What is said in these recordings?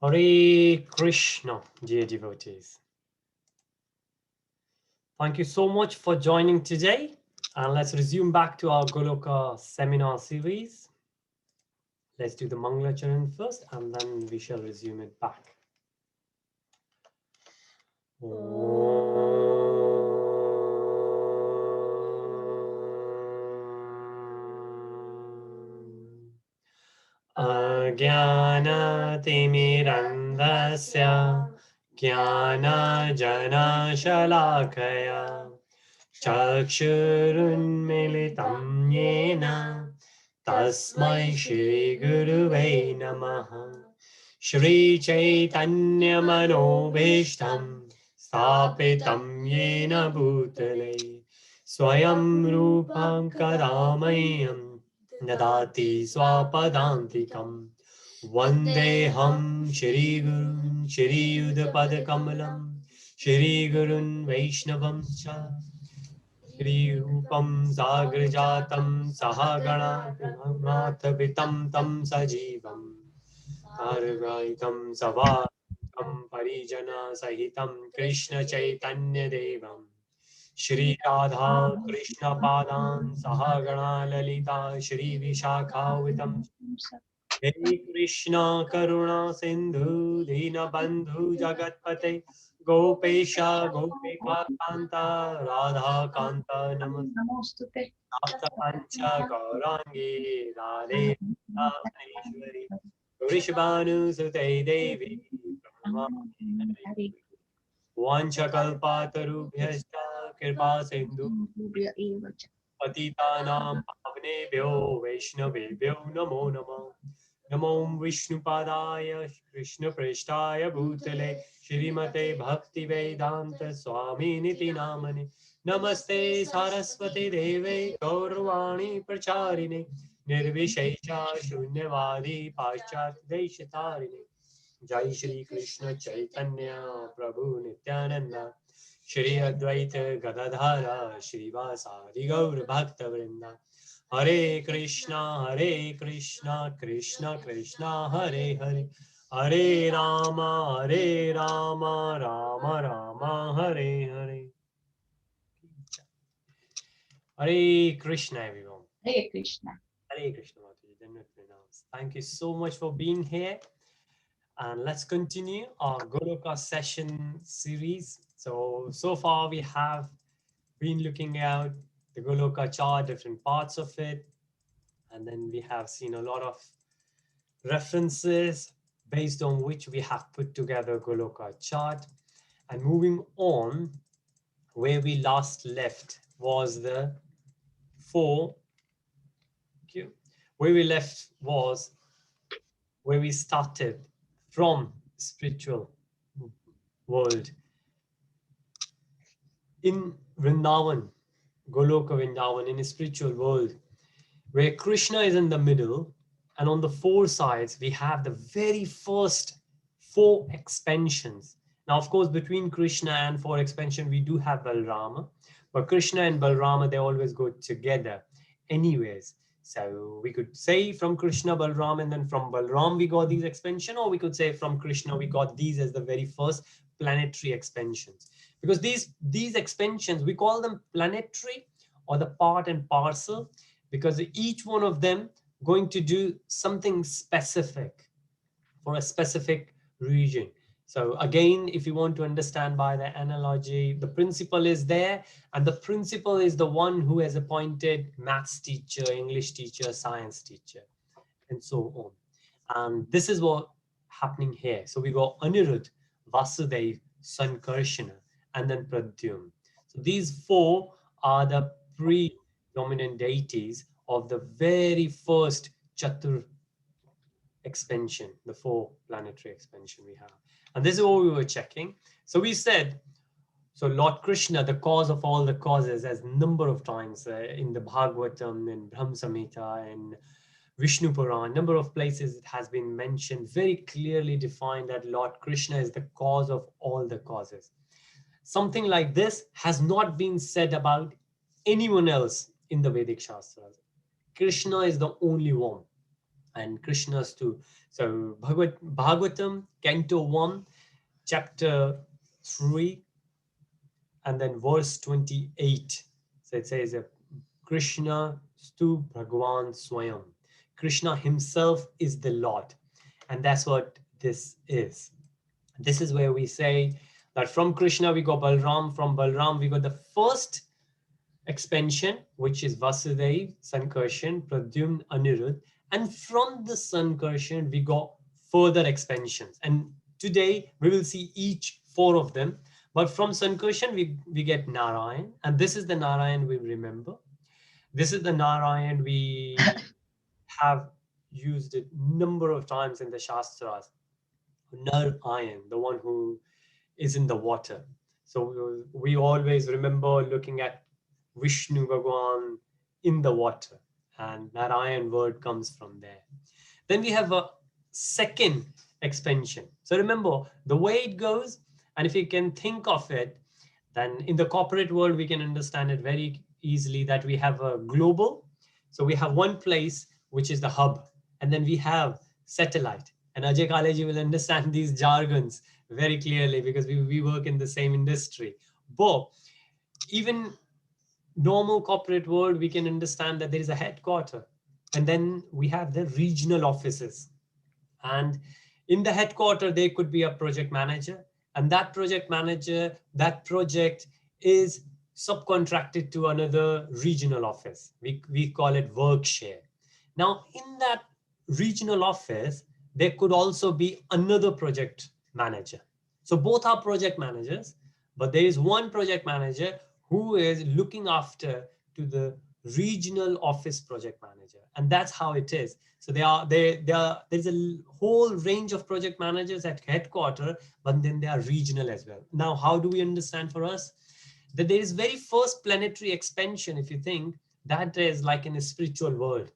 Hare Krishna, dear devotees. Thank you so much for joining today. And let's resume back to our Goloka seminar series. Let's do the Mangala Charan first, and then we shall resume it back. Ajnanatimirandhasya Jnanajanashalakaya Chakshurunmilitam yena Tasmai Shri Guruve Namaha Shri Chaitanya Manobhishtam Stapitam Yena Bhutale Swayam Rupam Kadamayam Nadati Swapadantikam Vandeham Shri Gurun Shri Yudhapad Kamalam Shri Gurun Vaishnavam Cha Shri Rupam Sagrajatam Sahagana Mathapitam Tam Sajivam Sarvaitam Savakam Parijana Sahitam Krishna Chaitanya Devam Shri Radha Krishna Padan Sahagana Lalita Shri Vishakhavitam Hey Krishna Karuna Sindhu Dina Bandhu Jagatpate Gopesha Gopika Kanta Radha Kanta Namostute. Sapta Pancha Gaurangi Radhe Bhuvaneshwari Vrishabhanu Sute Devi Pranamami Hari Vanchakalpatarubhyascha Kripa Sindhu Bhubya Evacha. Patitanam Pavnebhyo Vaishnavebhyo Namo Namah Namo Vishnupadaya Krishna Preshtaya Bhutale Shrimate Bhakti Vedanta Swami Niti Namane Namaste Saraswati Deve Gaurvani Pracharine Nirvishesha Shunyavadi Paschat Deshatarine Jai Shri Krishna Chaitanya Prabhu Nityananda Shri Advaita Gadadhara Srivasadi Gaur Bhakta Vrinda Hare Krishna Krishna Krishna Hare Hare Hare Rama Rama Rama Hare Hare Hare Krishna everyone. Hare Krishna. Hare Krishna Mataji, then we pronounce. Thank you so much for being here. And let's continue our Goloka session series. So far we have been looking at the Goloka chart, different parts of it, and then we have seen a lot of references based on which we have put together Goloka chart. And moving on, where we last left was the four. Where we left was where we started from spiritual world in Vrindavan, Goloka Vrindavan, in a spiritual world, where Krishna is in the middle, and on the four sides, we have the very first four expansions. Now, of course, between Krishna and four expansion, we do have Balrama, but Krishna and Balrama, they always go together anyways. So we could say from Krishna, Balram, and then from Balram, we got these expansion, or we could say from Krishna, we got these as the very first planetary expansions. Because these expansions, we call them planetary or the part and parcel, because each one of them going to do something specific for a specific region. So again, if you want to understand by the analogy, the principal is there, and the principal is the one who has appointed maths teacher, English teacher, science teacher, and so on. And this is what happening here. So we got Anirudh, Vasudev, Sankarshana, and then Pradyum. So these four are the predominant deities of the very first Chatur expansion, the four planetary expansion we have. And this is what we were checking. So we said, so Lord Krishna, the cause of all the causes, as number of times in the Bhagavatam, in Brahma Samhita, and Vishnu Puran, number of places it has been mentioned, very clearly defined that Lord Krishna is the cause of all the causes. Something like this has not been said about anyone else in the Vedic Shastras. Krishna is the only one. and Krishna's too. So Bhagavatam, Canto 1, chapter 3, and then verse 28. So it says, Krishna stu Bhagwan Swayam. Krishna himself is the Lord. And that's what this is. This is where we say that from Krishna we got Balram, from Balram we got the first expansion, which is Vasudev, Sankarshan, Pradyumna, Anirudh. And from the Sankarshan, we got further expansions. And today we will see each four of them. But from Sankarshan, we get Narayan. And this is the Narayan we remember. This is the Narayan we have used a number of times in the Shastras. Narayan, the one who is in the water. So we always remember looking at Vishnu Bhagwan in the water, and Narayan word comes from there. Then we have a second expansion. So remember the way it goes, and if you can think of it, then in the corporate world we can understand it very easily that we have a global. So we have one place which is the hub, and then we have satellite. And Ajay Kaleji will understand these jargons very clearly because we work in the same industry. But even normal corporate world, we can understand that there is a headquarter, and then we have the regional offices. And in the headquarter, there could be a project manager, and that project manager, that project is subcontracted to another regional office. We call it work share. Now, in that regional office, there could also be another project manager. So both are project managers, but there is one project manager who is looking after to the regional office project manager, and that's how it is. So there's a whole range of project managers at headquarter, but then they are regional as well. Now, how do we understand for us that there is very first planetary expansion? If you think that is like in a spiritual world,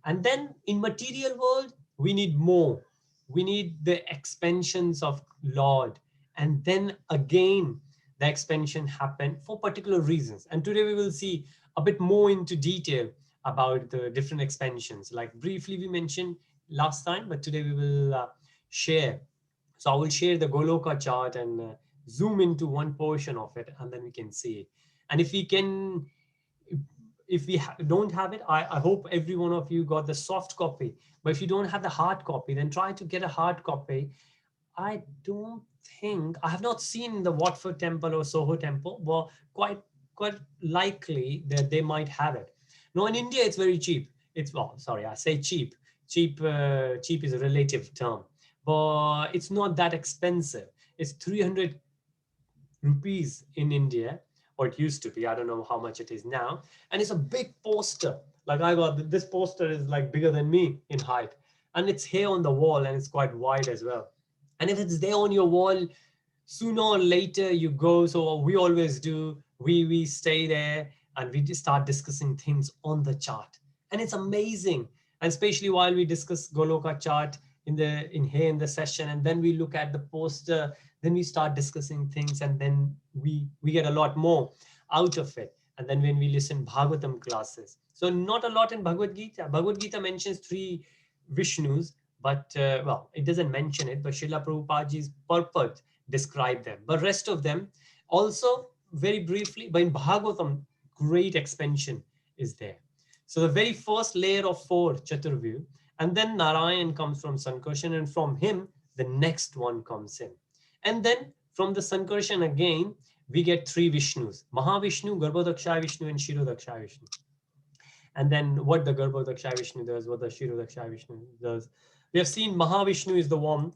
and then in material world we need more. We need the expansions of Lord, and then again the expansion happen for particular reasons. And today we will see a bit more into detail about the different expansions. Like briefly we mentioned last time, but today we will share. So I will share the Goloka chart and zoom into one portion of it, and then we can see it. And if we can, if we don't have it, I hope every one of you got the soft copy. But if you don't have the hard copy, then try to get a hard copy. I don't think, I have not seen the Watford Temple or Soho Temple, but quite likely that they might have it. No, in India it's very cheap. It's, well, sorry, I say cheap. Cheap is a relative term, but it's not that expensive. It's 300 rupees in India, or it used to be. I don't know how much it is now. And it's a big poster. Like I got this poster is like bigger than me in height, and it's here on the wall, and it's quite wide as well. And if it's there on your wall, sooner or later you go. So we always do. We stay there and we just start discussing things on the chart, and it's amazing. And especially while we discuss Goloka chart in the session, and then we look at the poster, then we start discussing things, and then we get a lot more out of it. And then when we listen Bhagavatam classes, so not a lot in Bhagavad Gita. Bhagavad Gita mentions three Vishnus, but well, it doesn't mention it, but Srila Prabhupadaji's purport describe them. But rest of them also very briefly, but in Bhagavatam, great expansion is there. So the very first layer of four, Chaturvyu, and then Narayan comes from Sankarshan, and from him, the next one comes in. And then from the Sankarshan again, we get three Vishnus, Mahavishnu, Garbhodakshay Vishnu, and Shirodakshay Vishnu. And then what the Garbhodakshay Vishnu does, what the Shirodakshay Vishnu does. We have seen Mahavishnu is the one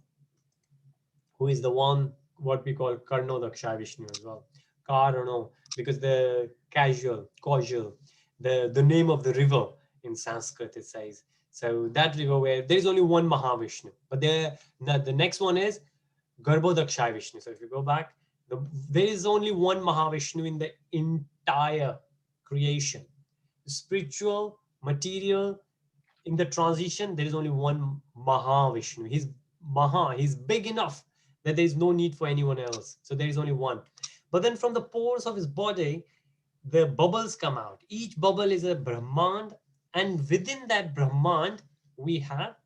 who is the one what we call Karnodakshay Vishnu as well. Karano, because the causal, the name of the river in Sanskrit, it says. So that river where there is only one Mahavishnu, but the next one is Garbhodakshay Vishnu. So if you go back, there is only one Mahavishnu in the entire creation. Spiritual, material, in the transition, there is only one Mahavishnu. He's big enough that there is no need for anyone else. So there is only one. But then from the pores of his body, the bubbles come out. Each bubble is a Brahmand, and within that Brahmand, we have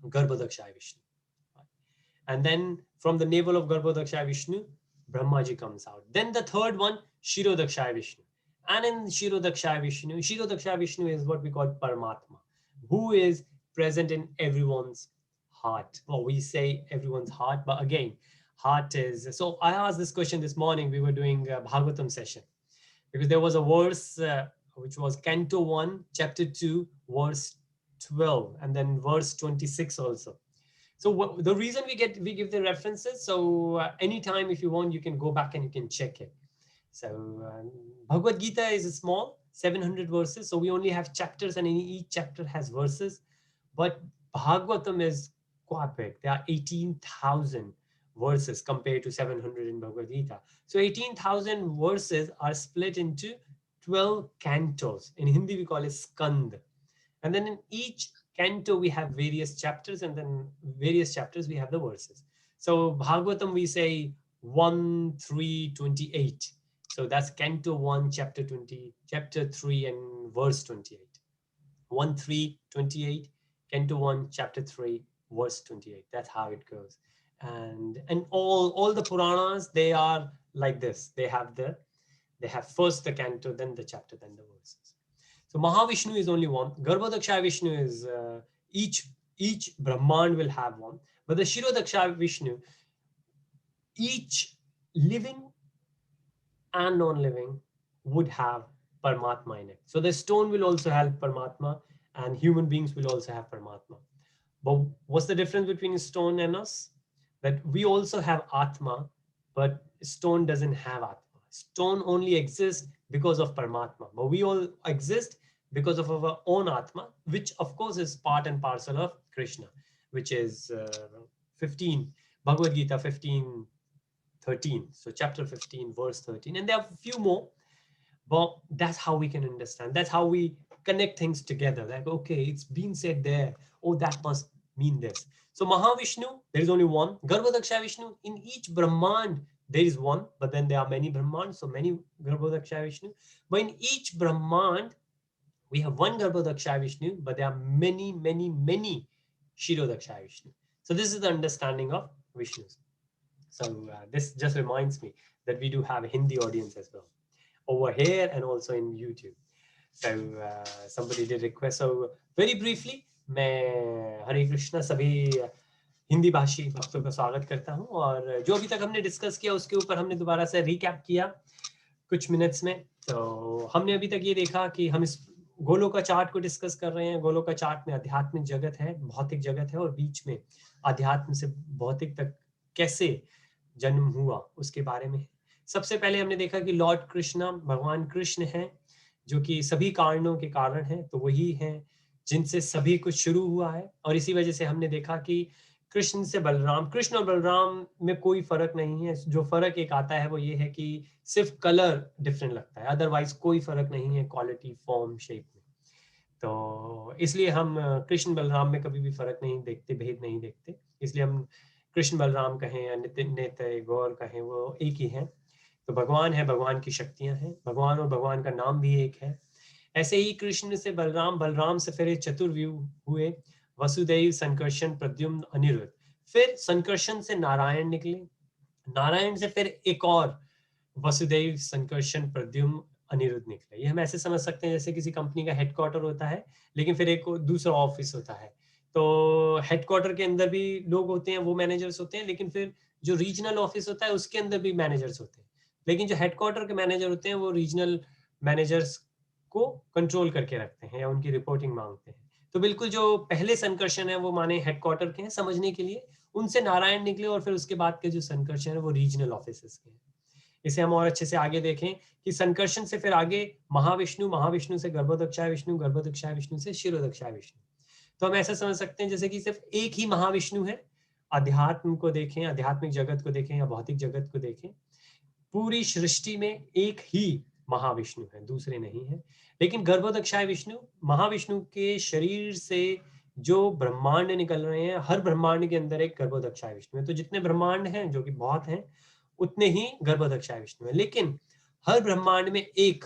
Garbhodakshaya Vishnu. And then from the navel of Garbhodakshaya Vishnu, Brahmaji comes out. Then the third one, Shirodakshaya Vishnu. And in Shirodakshaya Vishnu is what we call Paramatma, who is present in everyone's heart. Or we say everyone's heart, but again, heart is. So I asked this question this morning. We were doing a Bhagavatam session because there was a verse which was Canto 1, Chapter 2, verse 12, and then verse 26 also. So the reason we give the references, so anytime if you want, you can go back and you can check it. So Bhagavad Gita is small, 700 verses. So we only have chapters, and each chapter has verses. But Bhagavatam is quite big. There are 18,000 verses compared to 700 in Bhagavad Gita. So 18,000 verses are split into 12 cantos. In Hindi, we call it skand. And then in each canto, we have various chapters, and then various chapters, we have the verses. So Bhagavatam, we say 1, 3, 28. So that's Canto 1, Chapter 20, Chapter 3, and verse 28. 1, 3, 28, Canto 1, Chapter 3, verse 28. That's how it goes. And all the Puranas, they are like this. They have first the canto, then the chapter, then the verses. So Mahavishnu is only one. Garbhodakshaya Vishnu is each Brahman will have one. But the Shirodakshaya Vishnu, each living and non-living would have Paramatma in it. So the stone will also have Paramatma, and human beings will also have Paramatma. But what's the difference between stone and us? That we also have Atma, but stone doesn't have Atma. Stone only exists because of Paramatma. But we all exist because of our own Atma, which of course is part and parcel of Krishna, which is 15, Bhagavad Gita 15, 13. So chapter 15, verse 13. And there are a few more, but that's how we can understand. That's how we connect things together. Like, okay, it's been said there. Oh, that must mean this. So Mahavishnu, there is only one. Garbhodakshaya Vishnu, in each Brahmand, there is one, but then there are many Brahmands, so many Garbhodakshaya Vishnu. But in each Brahmand, we have one Garbhodakshaya Vishnu, but there are many, many, many Shirodakshaya Vishnu. So this is the understanding of Vishnus. So this just reminds me that we do have a Hindi audience as well over here and also in YouTube. So somebody did request. So very briefly, मैं हरे कृष्णा सभी हिंदी भाषी भक्तों का स्वागत करता हूं, और जो अभी तक हमने डिस्कस किया उसके ऊपर हमने दोबारा से रिकैप किया कुछ मिनट्स में. तो हमने अभी तक ये देखा कि हम इस गोलोका चार्ट को डिस्कस कर रहे हैं. गोलोका चार्ट में आध्यात्मिक जगत है, भौतिक जगत है, और बीच में आध्यात्म से भौतिक तक कैसे जन्म हुआ उसके बारे में. सबसे पहले हमने देखा कि लॉर्ड कृष्णा भगवान कृष्ण हैं, जो कि सभी कारणों के कारण हैं, तो वही हैं जिनसे सभी कुछ शुरू हुआ है. और इसी वजह से हमने देखा कि कृष्ण से बलराम, कृष्ण और बलराम में कोई फर्क नहीं है. जो फर्क एक आता है वो ये है कि सिर्फ कलर डिफरेंट लगता है, अदरवाइज कोई फर्क नहीं है क्वालिटी, फॉर्म, शेप में. तो इसलिए हम कृष्ण बलराम में कभी भी फर्क नहीं देखते, भेद नहीं देखते. इसलिए हम कृष्ण बलराम कहें या नित्य गौर कहें, वो एक ही हैं. तो भगवान है, भगवान की शक्तियां हैं, भगवान और भगवान का नाम भी एक है. ऐसे ही कृष्ण से बलराम, बलराम से फिर चतुर्व्यूह हुए, वसुदेव, संकर्षण, प्रद्युम्न, अनिरुद्ध. फिर संकर्षण से नारायण निकले, नारायण से फिर एक और वसुदेव, संकर्षण, प्रद्युम्न, अनिरुद्ध निकले. ये हम ऐसे समझ सकते हैं जैसे किसी कंपनी का हेडक्वार्टर होता है, लेकिन फिर एक दूसरा ऑफिस होता है. तो हेडक्वार्टर के अंदर भी लोग होते हैं, वो मैनेजर्स होते हैं, लेकिन फिर जो रीजनल ऑफिस होता है उसके अंदर भी मैनेजर्स होते हैं. लेकिन जो हेडक्वार्टर के मैनेजर होते हैं वो रीजनल मैनेजर्स को कंट्रोल करके रखते हैं या उनकी रिपोर्टिंग मांगते हैं. तो बिल्कुल जो पहले संकर्षण है वो माने हेडक्वार्टर के हैं समझने के लिए, उनसे नारायण निकले, और फिर उसके बाद के जो संकर्षण है वो रीजनल ऑफिसेस के हैं. इसे हम और अच्छे से आगे देखें कि संकर्षण से फिर आगे महाविष्णु, महाविष्णु से गर्भोदक्षाय विष्णु, गर्भोदक्षाय विष्णु से शिरोदक्षाय विष्णु. तो हम ऐसा समझ सकते हैं जैसे कि सिर्फ एक ही महाविष्णु है. अध्यात्म को देखें, आध्यात्मिक जगत को देखें या भौतिक जगत को देखें, पूरी सृष्टि में एक ही महाविष्णु है, दूसरे नहीं है. लेकिन गर्भोदक्षाय विष्णु, महाविष्णु के शरीर से जो ब्रह्मांड निकल रहे हैं, हर ब्रह्मांड के अंदर एक गर्भोदक्षाय विष्णु है. तो जितने ब्रह्मांड हैं, जो कि बहुत हैं, उतने ही गर्भोदक्षाय विष्णु है. लेकिन हर ब्रह्मांड में एक,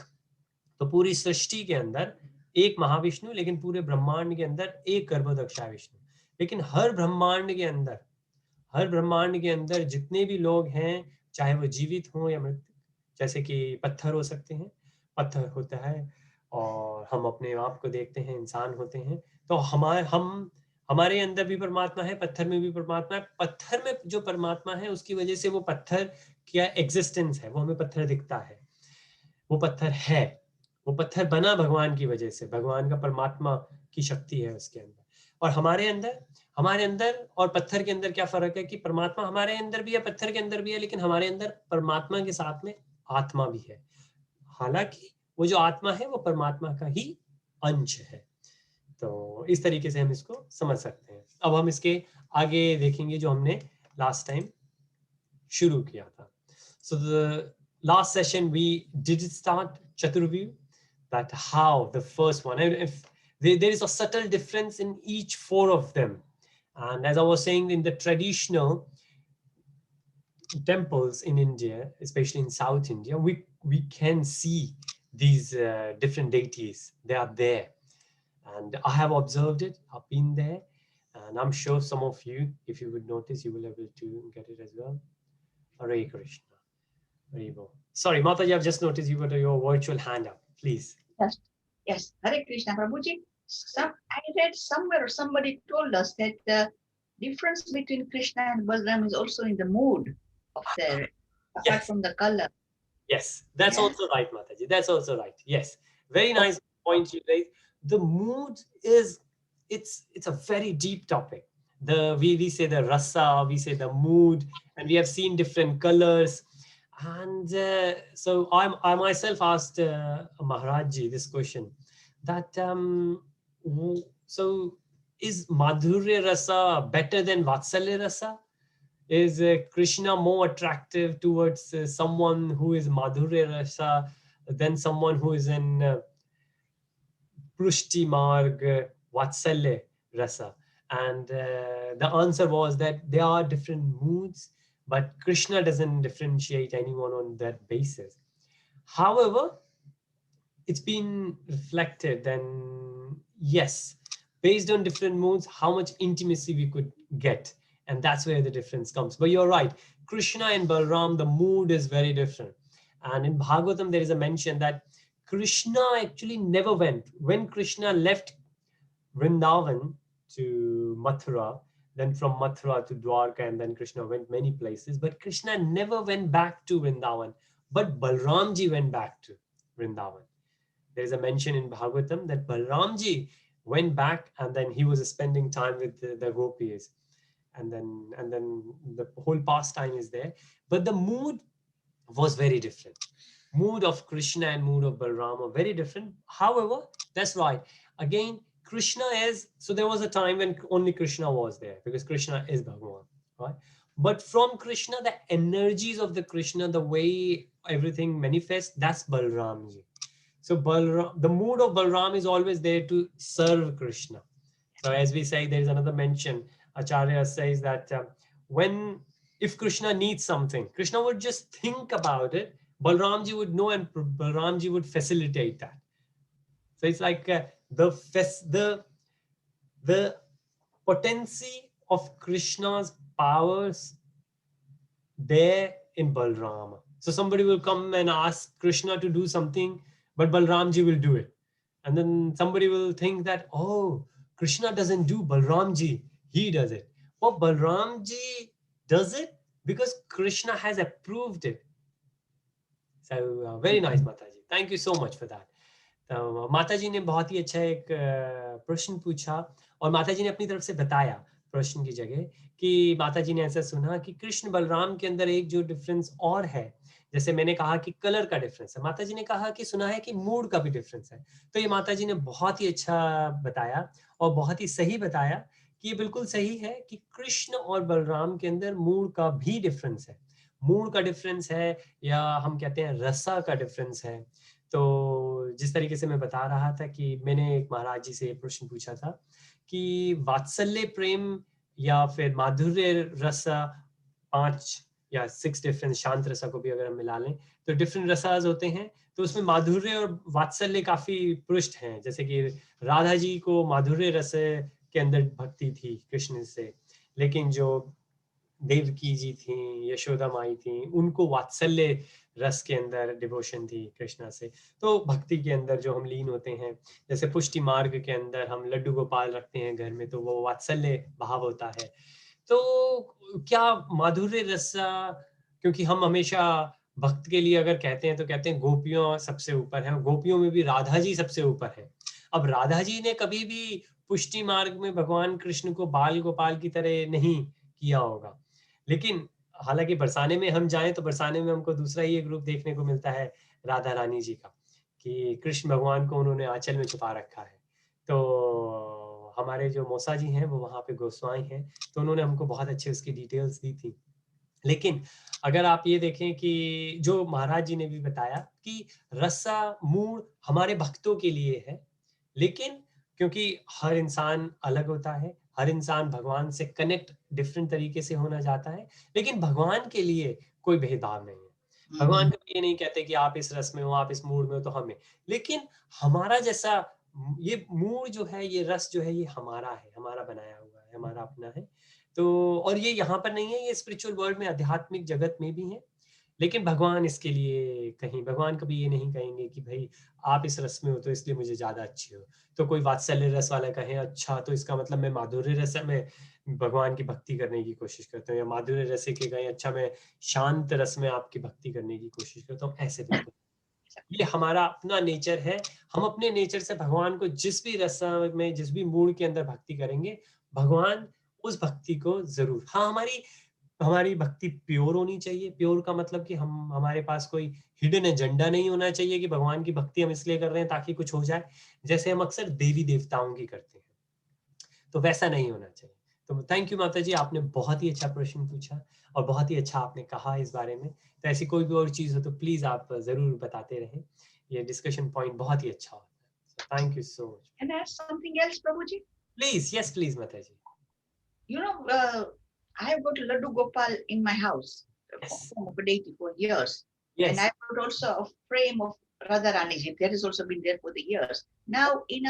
तो पूरी सृष्टि के अंदर एक महाविष्णु, लेकिन पूरे ब्रह्मांड के अंदर एक गर्भोदक्षाय विष्णु। लेकिन हर ब्रह्मांड के अंदर जितने भी लोग हैं, चाहे वो जीवित हों या मृत, जैसे कि पत्थर हो सकते हैं, पत्थर होता है, और हम अपने आप को देखते हैं इंसान होते हैं, तो हमारे अंदर भी परमात्मा है, पत्थर में भी परमात्मा है। पत्थर में जो परमात्मा है उसकी वजह से वो पत्थर क्या एग्जिस्टेंस है, वो हमें पत्थर दिखता है, वो पत्थर है, वो पत्थर बना भगवान की वजह से, भगवान का परमात्मा की शक्ति है उसके अंदर। और हमारे अंदर और पत्थर के अंदर क्या फर्क है कि परमात्मा हमारे अंदर भी है, पत्थर के अंदर भी है, लेकिन हमारे अंदर परमात्मा के साथ में आत्मा भी है। हालांकि वो जो आत्मा है वो परमात्मा का ही अंश है। तो इस तरीके से हम इसको समझ सकते हैं। अब हम इसके आगे देखेंगे जो हमने लास्ट टाइम शुरू किया था। So the last session we did start Chaturvyu, that how the first one, and if there is a subtle difference in each four of them. And as I was saying, in the traditional temples in India, especially in South India, we can see these different deities. They are there. And I have observed it, I've been there. And I'm sure some of you, if you would notice, you will be able to get it as well. Hare Krishna. Sorry, Mataji, I've just noticed you got your virtual hand up. Please. Yes, yes. Hare Krishna, Prabhuji. I read somewhere or somebody told us that the difference between Krishna and Balaram is also in the mood of their, apart Yes. from the color. Yes, that's also right, Mataji. That's also right. Yes, very nice point you raised. The mood is it's a very deep topic. We say the rasa, we say the mood, and we have seen different colors. And so I myself asked Maharajji this question, that so is Madhurya rasa better than Vatsalya rasa? Is Krishna more attractive towards someone who is Madhurya rasa than someone who is in Prushti Marg, Vatsalya rasa? And the answer was that there are different moods, but Krishna doesn't differentiate anyone on that basis. However, it's been reflected, then yes, based on different moods, how much intimacy we could get. And that's where the difference comes. But you're right, Krishna and Balram, the mood is very different. And in Bhagavatam, there is a mention that Krishna actually never went. When Krishna left Vrindavan to Mathura, then from Mathura to Dwarka, and then Krishna went many places. But Krishna never went back to Vrindavan. But Balramji went back to Vrindavan. There is a mention in Bhagavatam that Balramji went back, and then he was spending time with the gopis, and then the whole pastime is there. But the mood was very different. Mood of Krishna and mood of Balram are very different. However, that's right. Again, Krishna is, so there was a time when only Krishna was there, because Krishna is Bhagavan, right? But from Krishna, the energies of the Krishna, the way everything manifests, that's Balramji. So Balram, the mood of Balram is always there to serve Krishna. So as we say, there is another mention. Acharya says that if Krishna needs something, Krishna would just think about it. Balramji would know, and Balramji would facilitate that. So it's like the potency of Krishna's powers there in Balram. So somebody will come and ask Krishna to do something, but Balramji will do it. And then somebody will think that, oh, Krishna doesn't do, Balramji, he does it. Well, Balramji does it because Krishna has approved it. So very nice, Mataji. Thank you so much for that. तो माताजी ने बहुत ही अच्छा एक प्रश्न पूछा, और माताजी ने अपनी तरफ से बताया प्रश्न की जगह कि माताजी ने ऐसा सुना कि कृष्ण बलराम के अंदर एक जो डिफरेंस और है, जैसे मैंने कहा कि कलर का डिफरेंस है, माताजी ने कहा कि सुना है कि मूड का भी डिफरेंस है। तो ये माताजी ने बहुत ही अच्छा बताया और बहुत ही सही बताया कि ये बिल्कुल सही है कि कृष्ण और बलराम के अंदर मूड का भी डिफरेंस है। मूड का डिफरेंस है, या हम कहते हैं रसा का डिफरेंस है। तो जिस तरीके से मैं बता रहा था कि मैंने एक महाराज जी से प्रश्न पूछा था कि वात्सल्य प्रेम या फिर माधुर्य रस 5 या 6 डिफरेंट शांत रसा को भी अगर हम मिला लें तो डिफरेंट रसास होते हैं, तो उसमें माधुर्य और वात्सल्य काफी पृष्ठ हैं। जैसे कि राधा जी को माधुर्य रस के अंदर भक्ति थी कृष्ण से, लेकिन जो देवकी जी थी, यशोदा माई थी, उनको वात्सल्य रस के अंदर डिवोशन थी कृष्णा से। तो भक्ति के अंदर जो हम लीन होते हैं, जैसे पुष्टि मार्ग के अंदर हम लड्डू गोपाल रखते हैं घर में, तो वो वात्सल्य भाव होता है। तो क्या माधुर्य रस, क्योंकि हम हमेशा भक्त के लिए अगर कहते हैं तो कहते हैं गोपियों सबसे ऊपर है, गोपियों में भी राधा जी सबसे ऊपर है। अब राधा जी ने कभी भी पुष्टि मार्ग में भगवान कृष्ण को बाल गोपाल की तरह नहीं किया होगा, लेकिन हालांकि बरसाने में हम जाएं तो बरसाने में हमको दूसरा ही एक रूप देखने को मिलता है राधा रानी जी का, कि कृष्ण भगवान को उन्होंने आंचल में छुपा रखा है। तो हमारे जो मौसा जी हैं वो वहाँ पे गोस्वाई हैं, तो उन्होंने हमको बहुत अच्छे उसकी डिटेल्स दी थी। लेकिन अगर आप ये देखें कि जो महाराज जी ने भी बताया कि रसा मूल हमारे भक्तों के लिए है, लेकिन क्योंकि हर इंसान अलग होता है, हर इंसान भगवान से कनेक्ट डिफरेंट तरीके से होना चाहता है, लेकिन भगवान के लिए कोई भेदभाव नहीं है। भगवान कभी ये नहीं कहते कि आप इस रस में हो, आप इस मूड में हो तो हमें, लेकिन हमारा जैसा ये मूड जो है, ये रस जो है, ये हमारा है, हमारा बनाया हुआ है, हमारा अपना है। तो और ये यहाँ पर नहीं है, ये स्पिरिचुअल वर्ल्ड में, आध्यात्मिक जगत में भी है। लेकिन भगवान इसके लिए कहीं, भगवान कभी ये नहीं कहेंगे कि भाई आप इस रस में हो तो इसलिए मुझे ज्यादा अच्छे हो। तो कोई वात्सल्य रस वाला कहे अच्छा तो इसका मतलब मैं माधुर्य रस में भगवान की भक्ति करने की कोशिश करता हूँ, या माधुर्य रस के कहे अच्छा मैं शांत रस में आपकी भक्ति करने की कोशिश करता हूँ, ऐसे बिल्कुल। ये हमारा अपना नेचर है। हम अपने नेचर से भगवान को जिस भी रस में, जिस भी मूड के अंदर भक्ति करेंगे, भगवान उस भक्ति को जरूर, हाँ हमारी हमारी भक्ति प्योर होनी चाहिए। प्योर का मतलब कि हम, हमारे पास कोई हिडन एजेंडा नहीं होना चाहिए कि भगवान की भक्ति हम इसलिए कर रहे हैं ताकि कुछ हो जाए, जैसे हम अक्सर देवी देवताओं की करते हैं, तो वैसा नहीं होना चाहिए। तो थैंक यू माता जी, आपने बहुत ही अच्छा प्रश्न पूछा और बहुत ही अच्छा आपने कहा इस बारे में। तो ऐसी कोई भी और चीज हो तो प्लीज आप जरूर बताते रहें, ये डिस्कशन पॉइंट बहुत ही अच्छा होता है। Thank you so much. Can I ask something else, Prabhuji? Please, yes please माता जी। You know, I have got Laddu Gopal in my house, yes form of a deity for years. And yes I've got also a frame of Radharaniji. That has also been there for the years. Now, in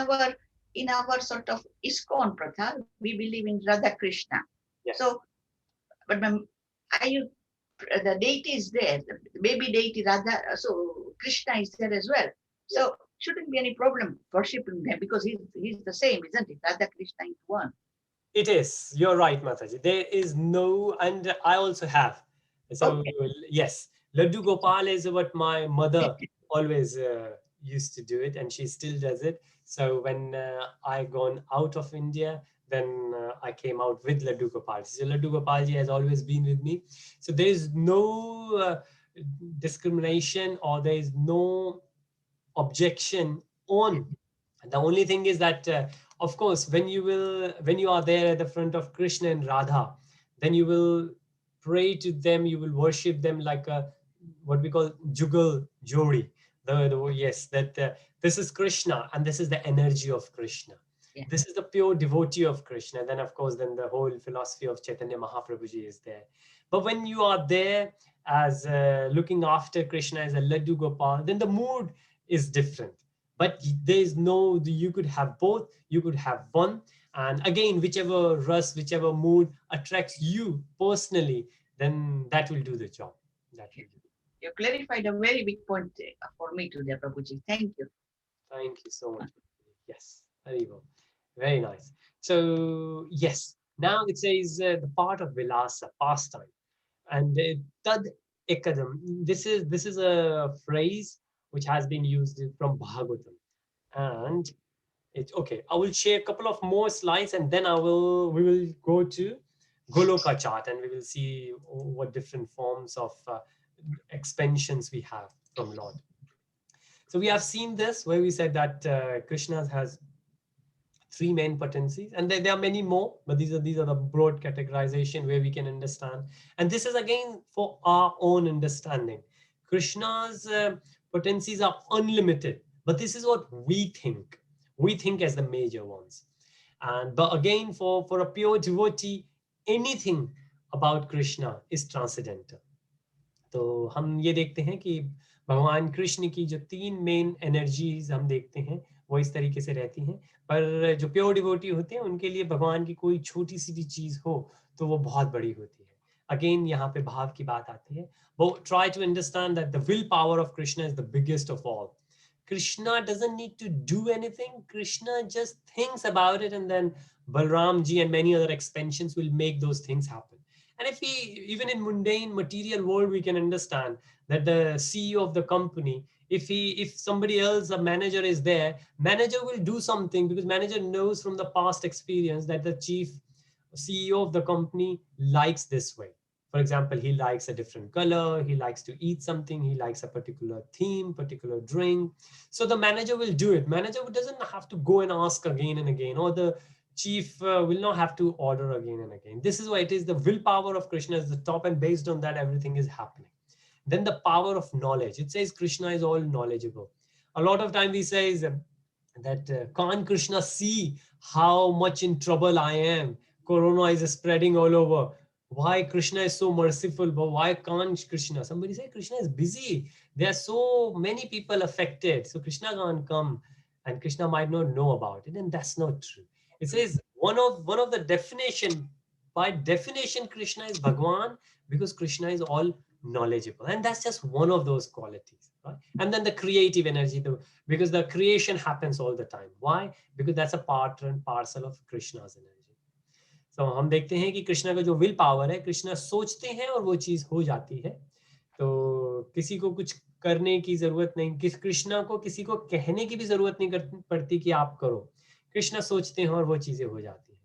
our sort of ISKCON Pratha, we believe in Radha Krishna. Yes So, but the deity is there, the baby deity Radha, so Krishna is there as well. So, shouldn't be any problem worshipping them because he's the same, isn't it? Radha Krishna is one. It is. You're right, Mataji. There is no, and I also have. So Okay. yes, Laddu Gopal is what my mother always used to do it, and she still does it. So when I gone out of India, then I came out with Laddu Gopal. So Laddu Gopal ji has always been with me. So there is no discrimination, or there is no objection on. The only thing is that of course when you are there at the front of Krishna and Radha, then you will pray to them, you will worship them like a, what we call jugal jori, yes, that this is Krishna and this is the energy of Krishna. Yeah. This is the pure devotee of Krishna. And then of course then the whole philosophy of Chaitanya Mahaprabhuji is there. But when you are there as looking after Krishna as a Laddu Gopal, then the mood is different. But there is no, you could have both, you could have one. And again, whichever rus, whichever mood attracts you personally, then that will do the job. That will do. You clarified a very big point for me today, Prabhuji. Thank you. Thank you so much. Yes, very well. Very nice. So, yes, now it says the part of Vilasa, pastime. And tad ekadam, this is a phrase which has been used from Bhagavatam. And it's okay. I will share a couple of more slides and then we will go to Goloka chart and we will see what different forms of expansions we have from Lord. So we have seen this where we said that Krishna has three main potencies, and there are many more, but these are the broad categorization where we can understand. And this is again for our own understanding. Krishna's potencies are unlimited, but this is what we think. We think as the major ones. And but again, for a pure devotee, anything about Krishna is transcendental. तो हम ये देखते हैं कि भगवान कृष्ण की जो 3 main energies हम देखते हैं वो इस तरीके से रहती हैं, पर जो प्योर डिवोटी होते हैं उनके लिए भगवान की कोई छोटी सी भी चीज हो तो वो बहुत बड़ी होती है. अगेन यहाँ पे भाव की बात आती है. वो try to understand that the will power of Krishna is the biggest of all. Krishna doesn't need to do anything. Krishna just thinks about it, and then Balram ji and many other expansions will make those things happen. And if we, even in mundane material world, we can understand that the CEO of the company, if somebody else, a manager is there, manager will do something because manager knows from the past experience that the chief CEO of the company likes this way. For example, he likes a different color, he likes to eat something, he likes a particular theme, particular drink. So the manager will do it. Manager doesn't have to go and ask again and again, or the chief will not have to order again and again. This is why it is the willpower of Krishna is the top, and based on that, everything is happening. Then the power of knowledge. It says Krishna is all knowledgeable. A lot of time we say that can't Krishna see how much in trouble I am? Corona is spreading all over. Why Krishna is so merciful, but why can't Krishna? Somebody say Krishna is busy. There are so many people affected, so Krishna can't come, and Krishna might not know about it, and that's not true. It says one of the definition, by definition, Krishna is Bhagwan because Krishna is all knowledgeable, and that's just one of those qualities, right? And then the creative energy, because the creation happens all the time. Why? Because that's a part and parcel of Krishna's energy. तो हम देखते हैं कि कृष्णा का जो will power है, कृष्णा सोचते हैं और वो चीज हो जाती है. तो किसी को कुछ करने की जरूरत नहीं, कृष्णा को किसी को कहने की भी जरूरत नहीं पड़ती कि आप करो. कृष्णा सोचते हैं और वो चीजें हो जाती हैं.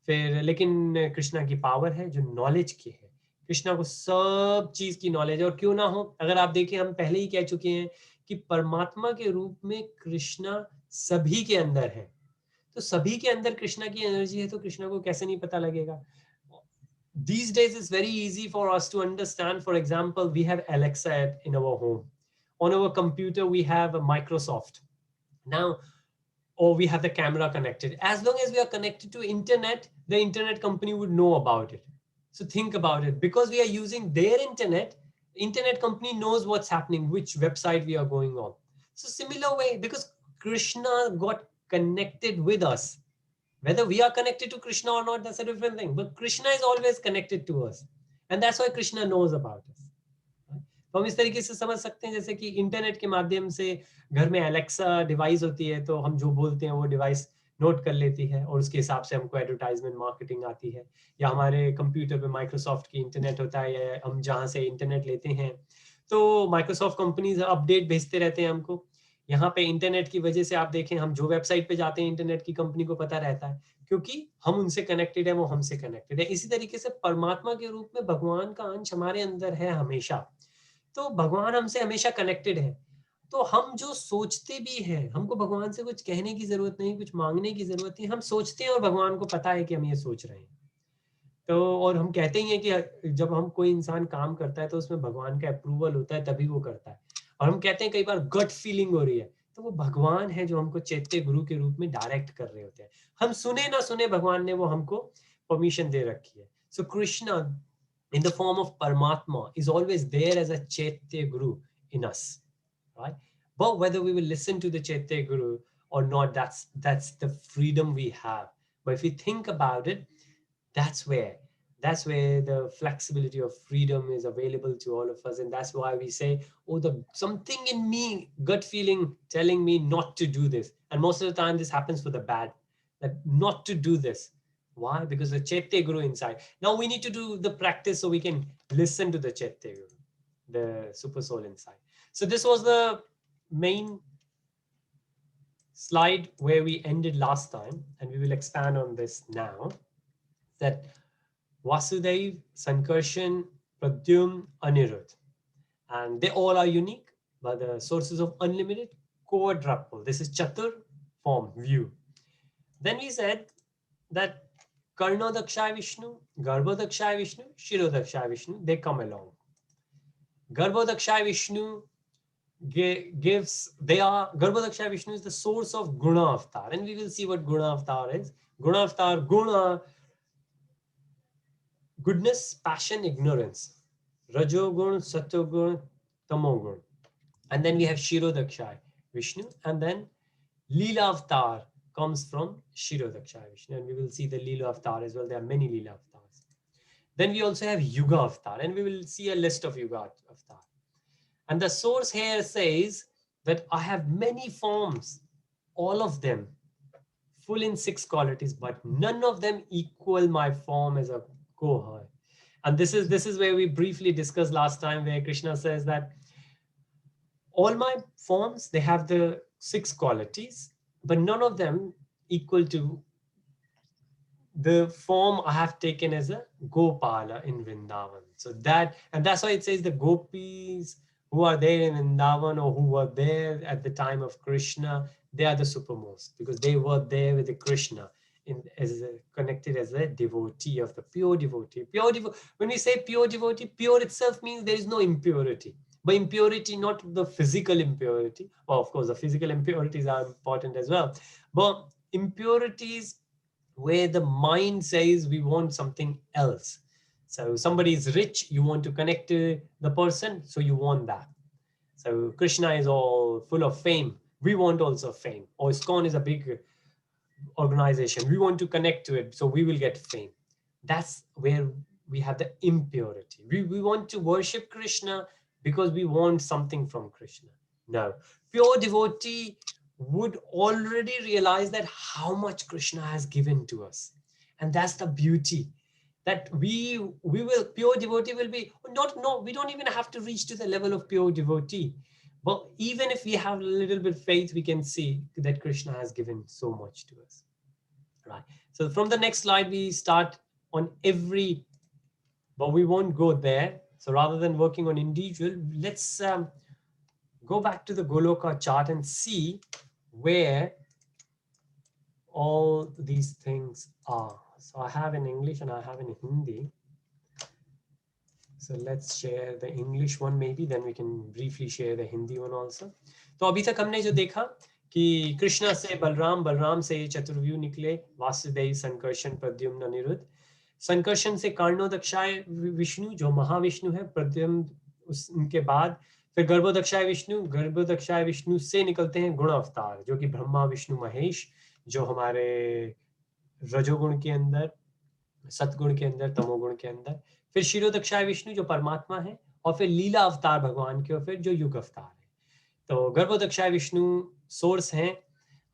फिर लेकिन कृष्णा की पावर है जो नॉलेज की है. कृष्णा को सब चीज की नॉलेज, और क्यों ना हो, अगर आप देखें हम पहले ही कह चुके हैं कि परमात्मा के रूप में कृष्णा सभी के अंदर है. तो सभी के अंदर कृष्णा की एनर्जी है, तो कृष्णा को कैसे नहीं पता लगेगा. These days it's very easy for us to understand. For example, we have Alexa in our home. On our computer we have a Microsoft now, or we have the camera connected. As long as we are connected to internet, the internet company would know about it. So think about it. Because we are using their internet company knows what's happening, which website we are going on. So similar way, because Krishna got connected with us. Whether we are connected to Krishna or not, that's a different thing. But Krishna is always connected to us. And that's why Krishna knows about us. तो हम इस तरीके से समझ सकते हैं जैसे कि इंटरनेट के माध्यम से घर में एलेक्सा डिवाइस होती है, तो हम जो बोलते हैं वो डिवाइस नोट कर लेती है और उसके हिसाब से हमको एडवर्टाइजमेंट मार्केटिंग आती है. या हमारे कंप्यूटर पे माइक्रोसॉफ्ट की इंटरनेट होता है, या हम जहाँ से इंटरनेट लेते हैं तो माइक्रोसॉफ्ट कंपनीज अपडेट भेजते रहते हैं हमको. यहाँ पे इंटरनेट की वजह से आप देखें, हम जो वेबसाइट पे जाते हैं इंटरनेट की कंपनी को पता रहता है, क्योंकि हम उनसे कनेक्टेड है, वो हमसे कनेक्टेड है. इसी तरीके से परमात्मा के रूप में भगवान का अंश हमारे अंदर है हमेशा. तो भगवान हमसे हमेशा कनेक्टेड है. तो हम जो सोचते भी हैं, हमको भगवान से कुछ कहने की जरूरत नहीं, कुछ मांगने की जरूरत नहीं. हम सोचते हैं और भगवान को पता है कि हम ये सोच रहे हैं. तो और हम कहते ही हैं कि जब हम कोई इंसान काम करता है तो उसमें भगवान का अप्रूवल होता है, तभी वो करता है. और हम कहते हैं कई बार गट फीलिंग हो रही है, तो वो भगवान है जो हमको चैत्य गुरु के रूप में डायरेक्ट कर रहे होते हैं. हम सुने ना सुने, भगवान ने वो हमको परमिशन दे रखी है. सो Krishna in the form of Paramatma is always there as a Chaitya Guru in us, right? But whether we will listen to the Chaitya Guru or not, that's the freedom we have. But if we think about it, that's where the flexibility of freedom is available to all of us. And that's why we say, oh, the something in me, gut feeling telling me not to do this. And most of the time this happens for the bad, that not to do this. Why? Because the Chaitya Guru inside. Now we need to do the practice so we can listen to the Chaitya Guru, the super soul inside. So this was the main slide where we ended last time, and we will expand on this now. That Vasudev, Sankarshan, Pradyumn, Anirudh. And they all are unique, but the sources of unlimited, quadruple. This is Chatur form view. Then we said that Karna Dakshay Vishnu, Garbha Dakshay Vishnu, Shiro Dakshay Vishnu, they come along. Garbha Dakshay Vishnu Garbha Dakshay Vishnu is the source of Guna Avatar. And we will see what Guna Avatar is. Guna Avatar, Guna, goodness, passion, ignorance. Rajogun, Satogun, Tamogun. And then we have Shirodakshai Vishnu, and then Leela Avatar comes from Shirodakshai Vishnu, and we will see the Leela Avatar as well. There are many Leela Avatars. Then we also have Yuga Avatar, and we will see a list of Yuga Avatar. And the source here says that I have many forms, all of them full in 6 qualities, but none of them equal my form as a Gohar. And this is where we briefly discussed last time, where Krishna says that all my forms, they have the 6 qualities, but none of them equal to the form I have taken as a Gopala in Vrindavan. So that's why it says the gopis who are there in Vrindavan or who were there at the time of Krishna, they are the supermost because they were there with the Krishna connected as a devotee of the pure devotee. When we say pure devotee, pure itself means there is no impurity. But impurity, not the physical impurity. Well, of course, the physical impurities are important as well. But impurities where the mind says we want something else. So somebody is rich, you want to connect to the person, so you want that. So Krishna is all full of fame. We want also fame. Or ISKCON is a big organization. We want to connect to it, so we will get fame. That's where we have the impurity. We want to worship Krishna because we want something from Krishna. No, pure devotee would already realize that how much Krishna has given to us. And that's the beauty, that we will, pure devotee will be not, no, we don't even have to reach to the level of pure devotee. But even if we have a little bit of faith, we can see that Krishna has given so much to us. Right. So from the next slide, we start on every, but we won't go there. So rather than working on individual, let's go back to the Goloka chart and see where all these things are. So I have in English and I have in Hindi. So let's share the English one maybe, then we can briefly share the Hindi one also. तो अभी तक हमने जो देखा कि कृष्णा से बलराम, बलराम से चतुर्व्यूह निकले, वासुदेव, संकर्षण, प्रद्युम्न, अनिरुद्ध, संकर्षण से कार्णोदक्षाय विष्णु जो महाविष्णु है, प्रद्युम्न उनके बाद फिर गर्भोदक्षाय विष्णु, गर्भोदक्षाय विष्णु से निकलते हैं गुण अवतार जो कि ब्रह्मा, विष्णु, महेश, जो हमारे रजोगुण के अंदर, सतगुण के अंदर, तमोगुण के अंदर, फिर शिरोदक्षाय विष्णु जो परमात्मा है, और फिर लीला अवतार भगवान के, और फिर जो युग अवतार है. तो गर्भोदक्षाय विष्णु सोर्स हैं,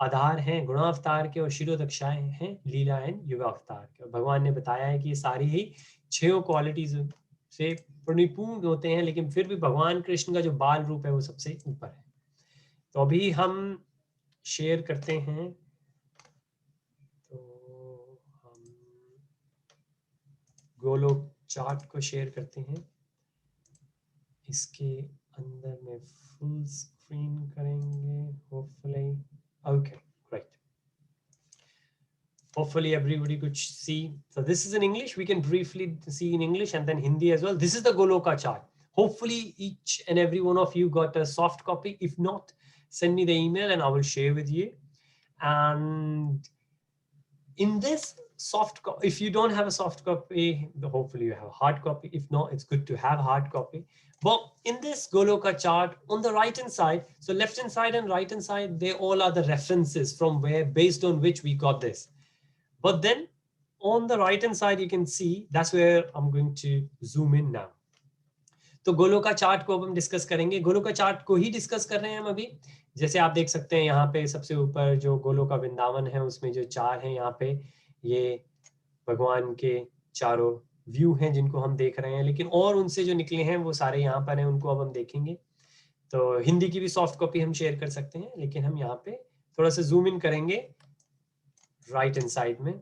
आधार हैं गुणावतार के, और शिरोदक्षाय हैं लीला एंड युगावतार के. और भगवान ने बताया है कि ये सारी ही 6 क्वालिटीज से परिपूर्ण होते हैं, लेकिन फिर भी भगवान कृष्ण का जो बाल रूप है वो सबसे ऊपर है. तो अभी हम शेयर करते हैं, तो हम गोलोक चार्ट को शेयर करते हैं. इसके अंदर में फुल स्क्रीन करेंगे hopefully. Okay, great. Hopefully everybody could see. So this is in English. We can briefly see in English and then Hindi as well. This is the Goloka chart. Hopefully each and every one of you got a soft copy. If not, send me the email and I will share with you. And in this soft copy, if you don't have a soft copy, hopefully you have a hard copy. If not, it's good to have a hard copy. But in this Goloka chart, on the right hand side, so left hand side and right hand side, they all are the references from where, based on which we got this. But then on the right hand side, you can see, that's where I'm going to zoom in now. तो Goloka chart को अब हम discuss करेंगे. Goloka chart को ही discuss कर रहे हैं हम अभी. जैसे आप देख सकते हैं यहाँ पे सबसे ऊपर जो गोलोका वृंदावन है, उसमें जो 4 हैं यहाँ पे, ये भगवान के चारों व्यू हैं जिनको हम देख रहे हैं, लेकिन और उनसे जो निकले हैं वो सारे यहाँ पर हैं, उनको अब हम देखेंगे. तो हिंदी की भी सॉफ्ट कॉपी हम शेयर कर सकते हैं, लेकिन हम यहाँ पे थोड़ा सा जूम इन करेंगे राइट हैंड साइड में.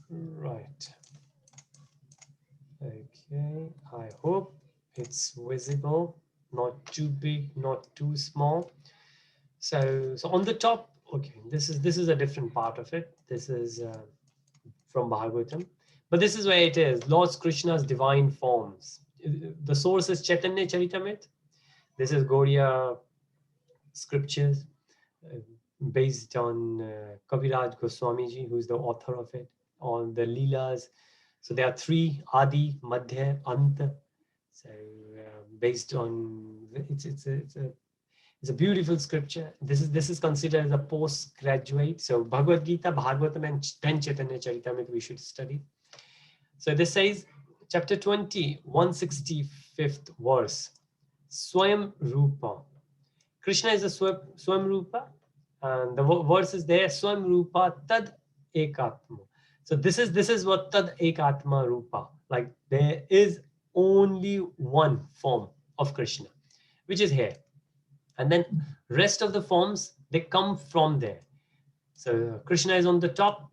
Right. Okay, I hope it's visible, not too big, not too small. So on the top, okay, this is a different part of it. This is from Bhagavatam, but this is where it is, Lord Krishna's divine forms. The source is Caitanya Caritamrta. This is Gaudiya scriptures. based on Kaviraj Goswami ji, who's the author of it, on the Leelas. So there are three: Adi, Madhya, Anta. So based on it's a beautiful scripture. This is considered as a postgraduate. So Bhagavad Gita, Bhagavatam, and then Chaitanya Charitamrita we should study. So this says, chapter 20, 165th verse, Swayam Rupa. Krishna is a Swam Rupa, and the verse is there, Swam Rupa Tad Ekatma. So this is what Tad Ekatma Rupa, like there is only one form of Krishna, which is here. And then rest of the forms, they come from there. So Krishna is on the top.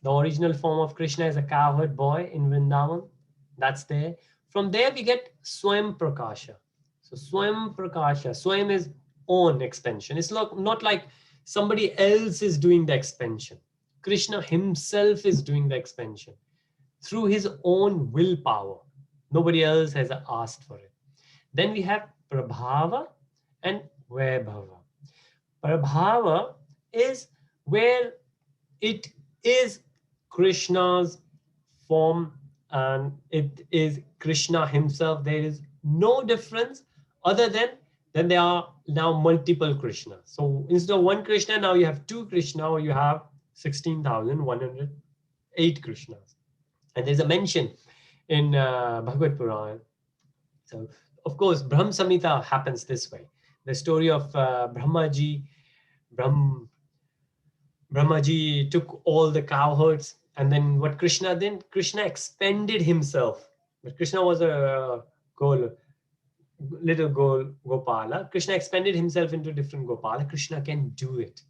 The original form of Krishna is a cowherd boy in Vrindavan. That's there. From there we get Swayam Prakasha. So Swayam Prakasha, Swayam is own expansion. It's not like somebody else is doing the expansion. Krishna himself is doing the expansion through his own willpower. Nobody else has asked for it. Then we have Prabhava and Vaibhava. Prabhava is where it is Krishna's form and it is Krishna himself. There is no difference other than there are now multiple Krishnas. So instead of one Krishna, now you have two Krishna, or you have 16,108 Krishnas. And there's a mention in Bhagavad Purana. So of course, Brahma Samhita happens this way. The story of Brahmaji took all the cowherds, and then what Krishna did, Krishna expanded himself. But Krishna was a little Gopala. Krishna expanded himself into different Gopala. Krishna can do it.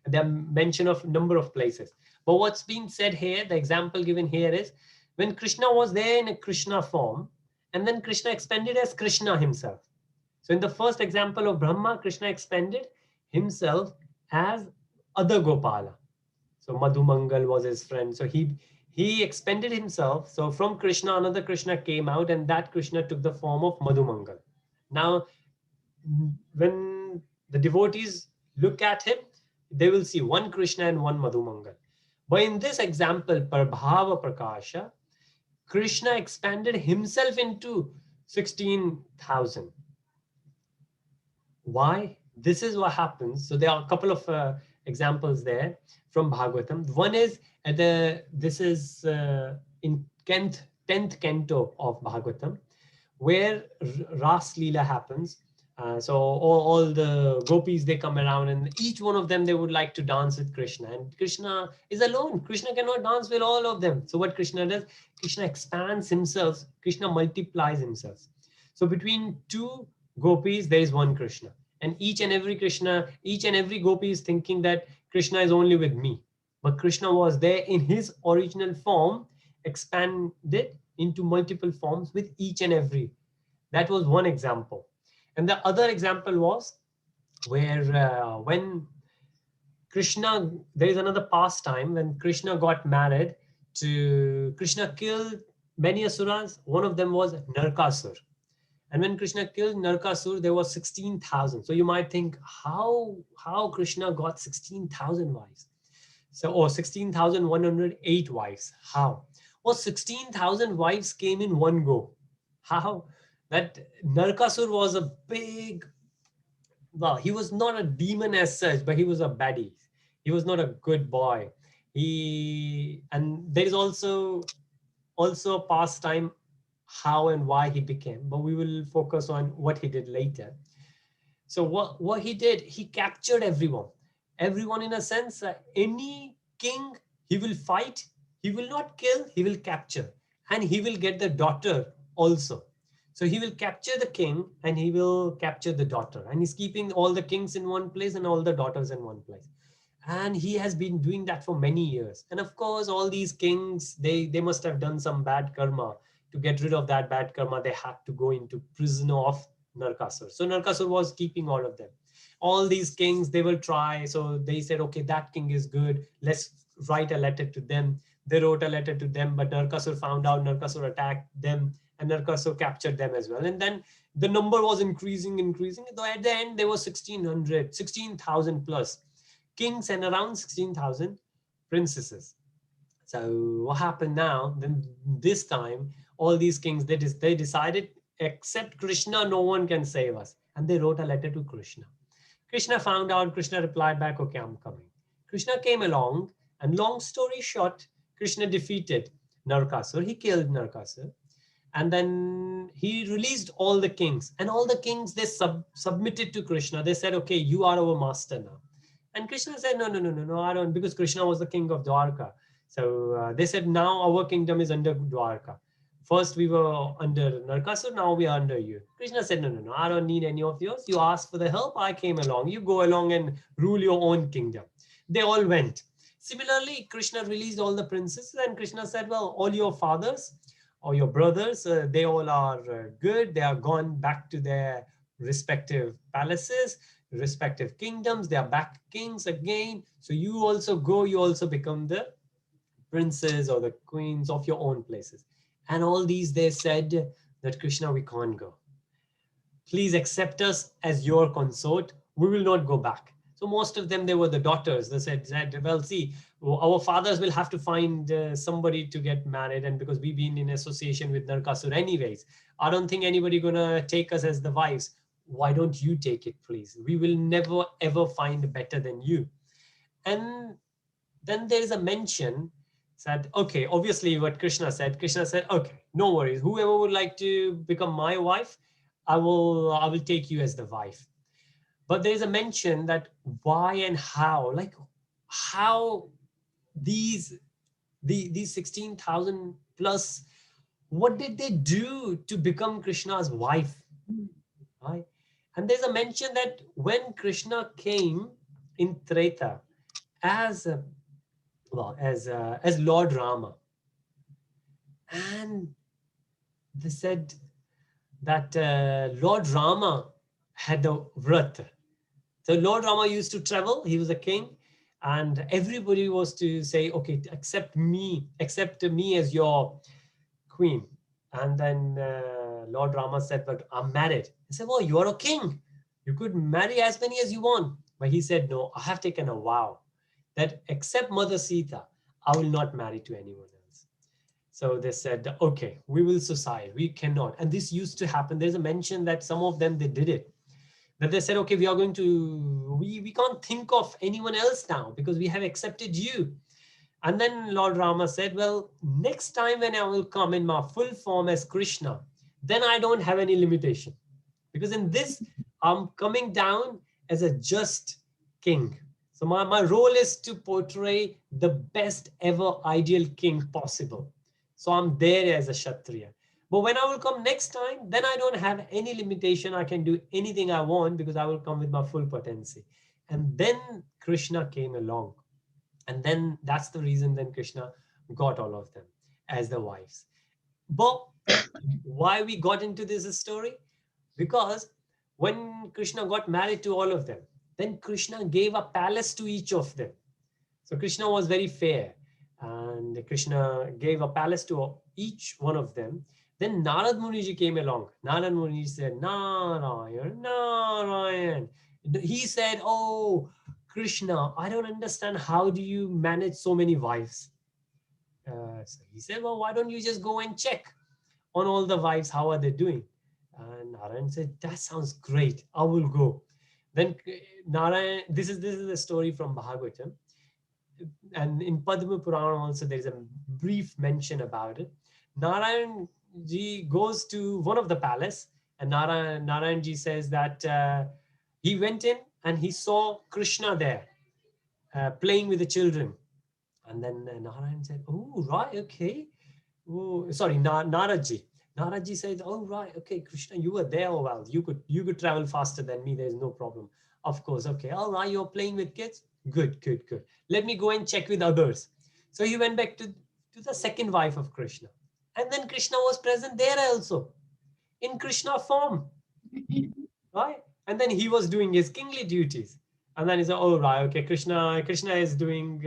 And there are mention of number of places. But what's being said here, the example given here is when Krishna was there in a Krishna form, and then Krishna expanded as Krishna himself. So in the first example of Brahma, Krishna expanded himself as other Gopala. So Madhumangal was his friend. So he expanded himself. So from Krishna, another Krishna came out, and that Krishna took the form of Madhumangal. Now, when the devotees look at him, they will see one Krishna and one Madhumangal. But in this example, Prabhava Prakasha, Krishna expanded himself into 16,000. Why? This is what happens. So there are a couple of examples there from Bhagavatam. One is this is in 10th canto of Bhagavatam, where Ras Leela happens. So all the gopis, they come around, and each one of them, they would like to dance with Krishna, and Krishna is alone. Krishna cannot dance with all of them. So what Krishna does, Krishna expands himself, Krishna multiplies himself. So between two gopis, there is one Krishna, and each and every gopi is thinking that Krishna is only with me. But Krishna was there in his original form, expanded into multiple forms with each and every. That was one example. And the other example was where when Krishna, there is another pastime when Krishna got married to, Krishna killed many asuras. One of them was Narkasur. And when Krishna killed Narkasur, there was 16,000. So you might think, how Krishna got 16,000 wives? So, or 16,108 wives. How? Well, 16,000 wives came in one go. How? That Narkasur was a big, well, he was not a demon as such, but he was a baddie. He was not a good boy. And there is also a pastime how and why he became, but we will focus on what he did later. So what he did, he captured everyone in a sense. Any king, he will fight, he will not kill, he will capture, and he will get the daughter also. So he will capture the king and he will capture the daughter, and he's keeping all the kings in one place and all the daughters in one place. And he has been doing that for many years. And of course, all these kings, they must have done some bad karma. To get rid of that bad karma, they had to go into prison of Narkasur. So Narkasur was keeping all of them. All these kings, they will try. So they said, okay, that king is good. Let's write a letter to them. They wrote a letter to them, but Narkasur found out, Narkasur attacked them, and Narkasur captured them as well. And then the number was increasing. Though at the end, there was 16,000 plus. kings and around 16,000 princesses. So what happened now? Then this time, all these kings, they decided, except Krishna, no one can save us. And they wrote a letter to Krishna. Krishna found out, Krishna replied back, okay, I'm coming. Krishna came along, and long story short, Krishna defeated Narkasur. He killed Narkasur. And then he released all the kings. And all the kings, they submitted to Krishna. They said, okay, you are our master now. And Krishna said, no, no, no, no, no, I don't, because Krishna was the king of Dwarka. So they said, now our kingdom is under Dwarka. First we were under Narkasur, now we are under you. Krishna said, no, no, no, I don't need any of yours. You asked for the help, I came along. You go along and rule your own kingdom. They all went. Similarly, Krishna released all the princesses, and Krishna said, well, all your fathers or your brothers, they all are good. They are gone back to their respective palaces, respective kingdoms. They are back kings again. So you also go, you also become the princes or the queens of your own places. And all these, they said that Krishna, we can't go. Please accept us as your consort. We will not go back. So most of them, they were the daughters. They said, well, see, our fathers will have to find somebody to get married. And because we've been in association with Narkasur anyways, I don't think anybody gonna take us as the wives. Why don't you take it, please? We will never, ever find better than you. And then there is a mention said, okay, obviously what Krishna said, okay, no worries. Whoever would like to become my wife, I will take you as the wife. But there is a mention that why and how, like how these 16,000 plus, what did they do to become Krishna's wife? Right? And there's a mention that when Krishna came in Treta as Lord Rama, and they said that Lord Rama had a vrat. So Lord Rama used to travel. He was a king, and everybody was to say, okay, accept me as your queen. And then Lord Rama said, but I'm married. He said, well, you are a king. You could marry as many as you want. But he said, no, I have taken a vow that except Mother Sita, I will not marry to anyone else. So they said, okay, we will suicide. We cannot. And this used to happen. There's a mention that some of them, they did it. That they said, okay, we are going to, we can't think of anyone else now because we have accepted you. And then Lord Rama said, well, next time when I will come in my full form as Krishna, then I don't have any limitation. Because in this, I'm coming down as a just king. So my role is to portray the best ever ideal king possible. So I'm there as a Kshatriya. But when I will come next time, then I don't have any limitation. I can do anything I want because I will come with my full potency. And then Krishna came along. And then that's the reason then Krishna got all of them as the wives. But why we got into this story? Because when Krishna got married to all of them, then Krishna gave a palace to each of them. So Krishna was very fair, and Krishna gave a palace to each one of them. Then Narad Muniji came along. Narad Muniji said, Narayan, Narayan. He said, oh, Krishna, I don't understand. How do you manage so many wives? So he said, well, why don't you just go and check on all the wives? How are they doing? And Narayan said, that sounds great. I will go. Then Narayan, this is the story from Bhagavatam. And in Padma Purana also there is a brief mention about it. Narayan ji goes to one of the palace, and Narayan ji says that he went in and he saw Krishna there playing with the children. And then Narayan said, oh, right, okay. Oh, sorry, Narad ji. Narad ji said, oh, right, okay, Krishna, you were there. Oh, well, you could travel faster than me. There's no problem. Of course, okay. All right, you're playing with kids? Good, good, good. Let me go and check with others. So he went back to the second wife of Krishna. And then Krishna was present there also, in Krishna form. Right? And then he was doing his kingly duties. And then he said, oh, right, okay, Krishna is doing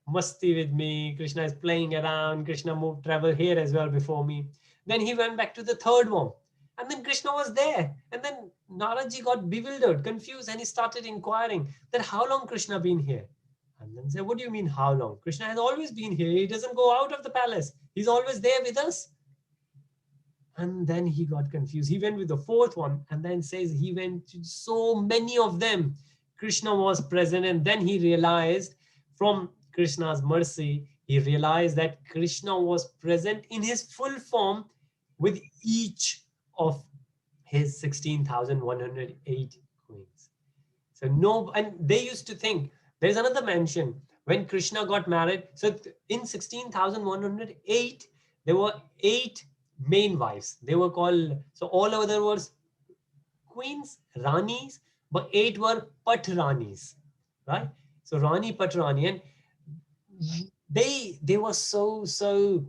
masti with me. Krishna is playing around. Krishna traveled here as well before me. Then he went back to the third one. And then Krishna was there. And then Naraji got bewildered, confused, and he started inquiring that how long Krishna been here? And then said, what do you mean how long? Krishna has always been here. He doesn't go out of the palace. He's always there with us. And then he got confused. He went with the fourth one and then says he went to so many of them. Krishna was present, and then he realized from Krishna's mercy, he realized that Krishna was present in his full form with each of his 16,108 queens. So no, and they used to think there's another mention when Krishna got married. So in 16,108, there were 8 main wives. They were called, so all other were queens, ranis, but 8 were patranis, right? So Rani, Patrani, and they were so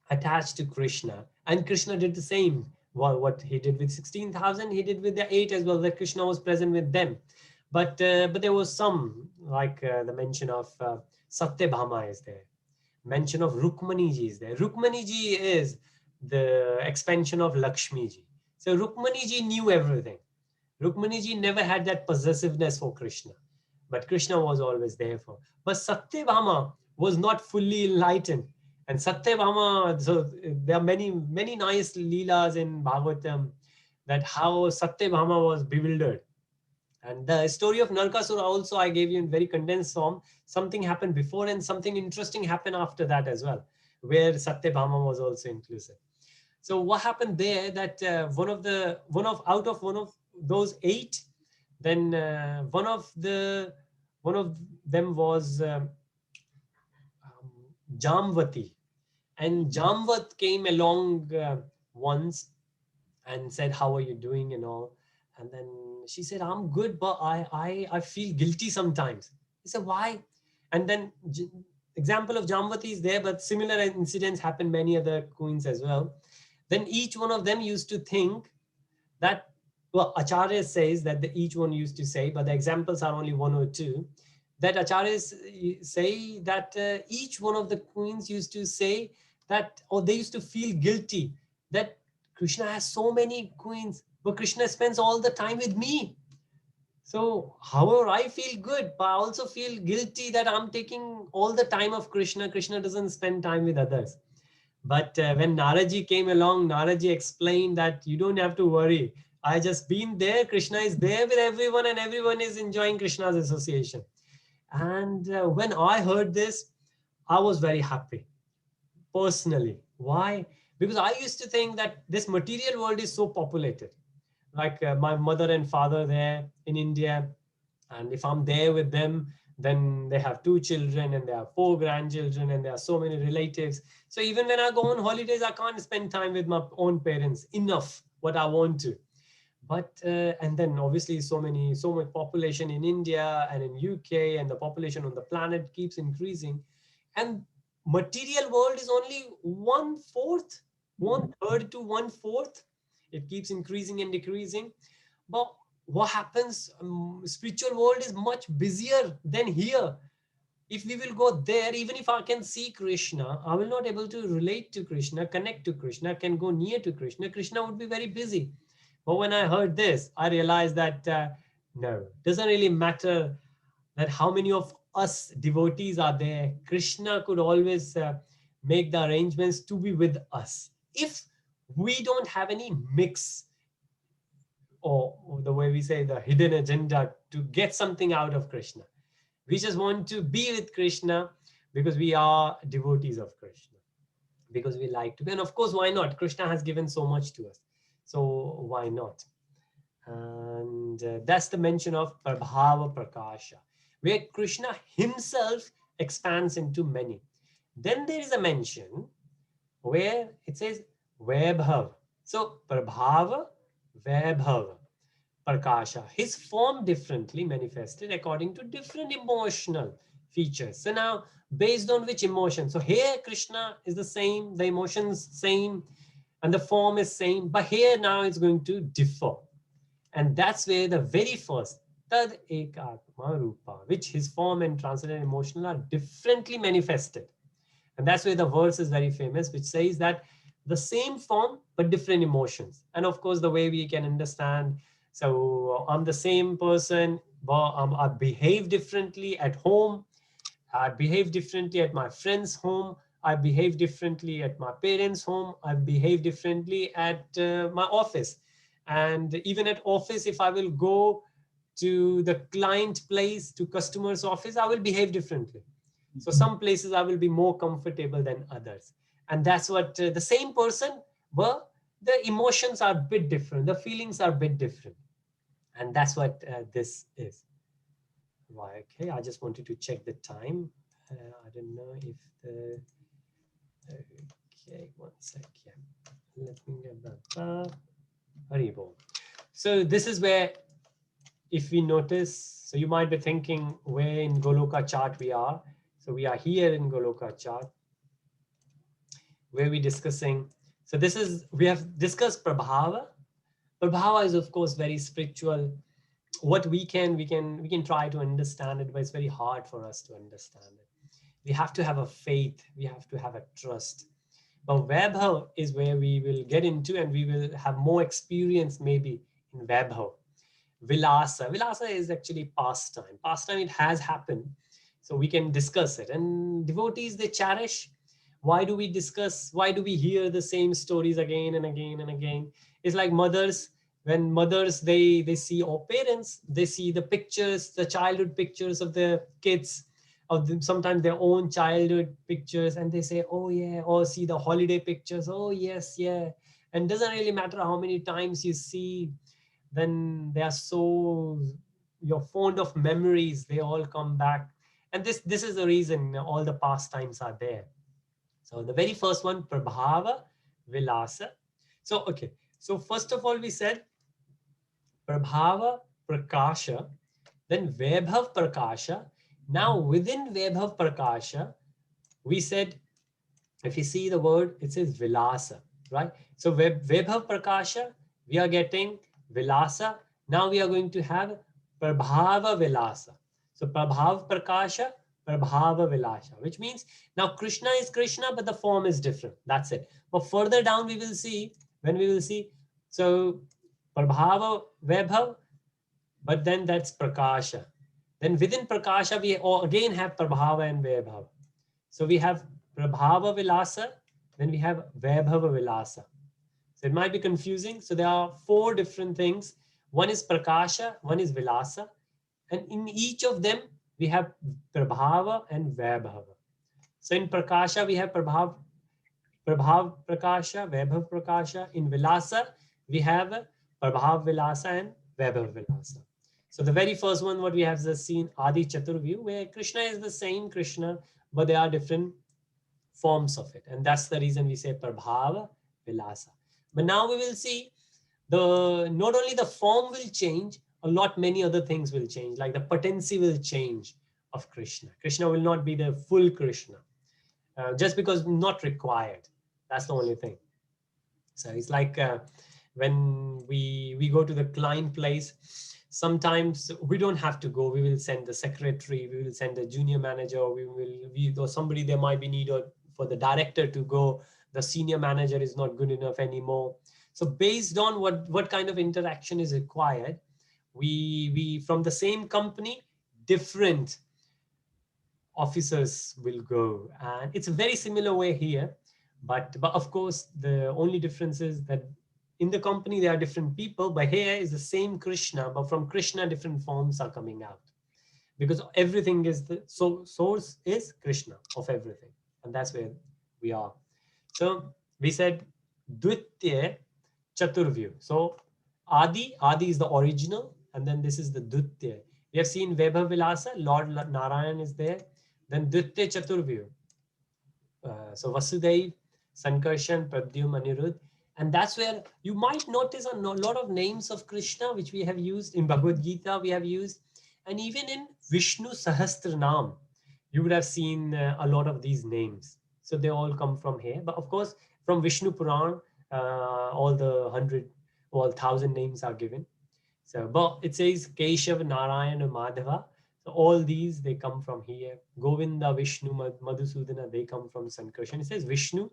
attached to Krishna, and Krishna did the same. Well, what he did with 16,000, he did with the 8 as well. That Krishna was present with them, but there was some like the mention of Satyabhama is there, mention of Rukmani ji is there. Rukmani ji is the expansion of Lakshmi ji. So Rukmani ji knew everything. Rukmani ji never had that possessiveness for Krishna, but Krishna was always there for. But Satyabhama was not fully enlightened. And Satyabhama, so there are many nice leelas in Bhagavatam that how Satyabhama was bewildered. And the story of Narkasura also I gave you in very condensed form. Something happened before and something interesting happened after that as well, where Satyabhama was also inclusive. So what happened there that out of one of those 8, then one of them was Jamvati, and Jamvat came along once and said, how are you doing and all. And then she said, I'm good, but I feel guilty sometimes. He said, why? And then example of Jamvati is there, but similar incidents happen many other queens as well. Then each one of them used to think that, well, Acharya says that each one used to say, but the examples are only 1 or 2, that Acharyas say that each one of the queens used to say that, or they used to feel guilty that Krishna has so many queens, but Krishna spends all the time with me. So, however, I feel good, but I also feel guilty that I'm taking all the time of Krishna. Krishna doesn't spend time with others. But when Naraji came along, Naraji explained that you don't have to worry. I just been there. Krishna is there with everyone, and everyone is enjoying Krishna's association. And when I heard this, I was very happy personally. Why? Because I used to think that this material world is so populated. Like my mother and father there in India, and if I'm there with them, then they have 2 children and they have 4 grandchildren and there are so many relatives. So even when I go on holidays, I can't spend time with my own parents enough what I want to. But and then obviously so much population in India and in UK, and the population on the planet keeps increasing, and material world is only 1/4, 1/3 to 1/4. It keeps increasing and decreasing. But what happens? Spiritual world is much busier than here. If we will go there, even if I can see Krishna, I will not able to relate to Krishna, connect to Krishna, can go near to Krishna. Krishna would be very busy. But when I heard this, I realized that no, doesn't really matter that how many of us devotees are there. Krishna could always make the arrangements to be with us. If we don't have any mix, or the way we say the hidden agenda to get something out of Krishna. We just want to be with Krishna because we are devotees of Krishna, because we like to be. And of course, why not? Krishna has given so much to us. So why not? And that's the mention of Prabhava Prakasha, where Krishna himself expands into many. Then there is a mention where it says Vaibhav. So Prabhava, Vaibhav, Prakasha, his form differently manifested according to different emotional features. So now, based on which emotion? So here Krishna is the same, the emotions same, and the form is same, but here now it's going to differ. And that's where the very first, Tad Ekatma Rupa, which his form and transcendental emotional are differently manifested. And that's where the verse is very famous, which says that the same form, but different emotions. And of course, the way we can understand, so I'm the same person, but I behave differently at home, I behave differently at my friend's home, I behave differently at my parents' home, I behave differently at my office. And even at office, if I will go to the client place, to customer's office, I will behave differently. So some places I will be more comfortable than others. And that's what the same person, but the emotions are a bit different, the feelings are a bit different. And that's what this is. Right, okay, I just wanted to check the time. I don't know if the, okay, one second. Let me get that up. Haribol. So this is where, if we notice, so you might be thinking where in Goloka chart we are. So we are here in Goloka chart, where we're discussing. So this is, we have discussed Prabhava. Prabhava is of course very spiritual. What we can try to understand it, but it's very hard for us to understand it. We have to have a faith, we have to have a trust. But Vaibhav is where we will get into, and we will have more experience maybe in Vaibhav. Vilasa. Vilasa is actually pastime. Pastime, it has happened. So we can discuss it. And devotees, they cherish. Why do we discuss? Why do we hear the same stories again and again and again? It's like mothers. When mothers, they see, or parents, they see the pictures, the childhood pictures of their kids, of them, sometimes their own childhood pictures, and they say, oh yeah, or see the holiday pictures, oh yes, yeah. And doesn't really matter how many times you see, then they are so, you're fond of memories, they all come back. And this is the reason all the pastimes are there. So the very first one, Prabhava Vilasa. So okay, so first of all we said Prabhava Prakasha, then Vaibhav Prakasha. Now within Vaibhav Prakasha, we said, if you see the word, it says Vilasa, right? So Vaibhav Prakasha, we are getting Vilasa. Now we are going to have Prabhava Vilasa. So Prabhav Prakasha, Prabhava Vilasa, which means now Krishna is Krishna, but the form is different. That's it. But further down we will see, when we will see, so Prabhava Vaibhav, but then that's Prakasha. Then within Prakasha, we again have Prabhava and Vaibhava. So we have Prabhava Vilasa, then we have Vaibhava Vilasa. So it might be confusing. So there are four different things. One is Prakasha, one is Vilasa. And in each of them, we have Prabhava and Vaibhava. So in Prakasha, we have Prabhav Prakasha, Vaibhav Prakasha. In Vilasa, we have Prabhav Vilasa and Vaibhav Vilasa. So the very first one, what we have just seen, Adi Chaturvyu, where Krishna is the same Krishna, but there are different forms of it. And that's the reason we say Prabhava Vilasa. But now we will see, the not only the form will change, a lot many other things will change, like the potency will change of Krishna. Krishna will not be the full Krishna, just because not required. That's the only thing. So it's like when we go to the client place, sometimes we don't have to go. We will send the secretary, we will send the junior manager, or somebody, there might be need for the director to go. The senior manager is not good enough anymore. So based on what kind of interaction is required, we from the same company, different officers will go. And it's a very similar way here. But of course, the only difference is that in the company, there are different people, but here is the same Krishna, but from Krishna, different forms are coming out. Because everything is, the source is Krishna of everything. And that's where we are. So we said Dvitya Chaturvyu. So Adi is the original, and then this is the Dvitya. We have seen Vaibhav Vilasa, Lord Narayan is there. Then Dvitya Chaturvyu. So Vasudev, Sankarshan, Pradyum, Anirudh. And that's where you might notice a lot of names of Krishna, which we have used in Bhagavad Gita, we have used. And even in Vishnu Sahasranam, you would have seen a lot of these names. So they all come from here. But of course, from Vishnu Puran, all the 1,000 names are given. So, but it says Keshav, Narayana, Madhava. So all these, they come from here. Govinda, Vishnu, Madhusudana, they come from Sankarshan. It says Vishnu,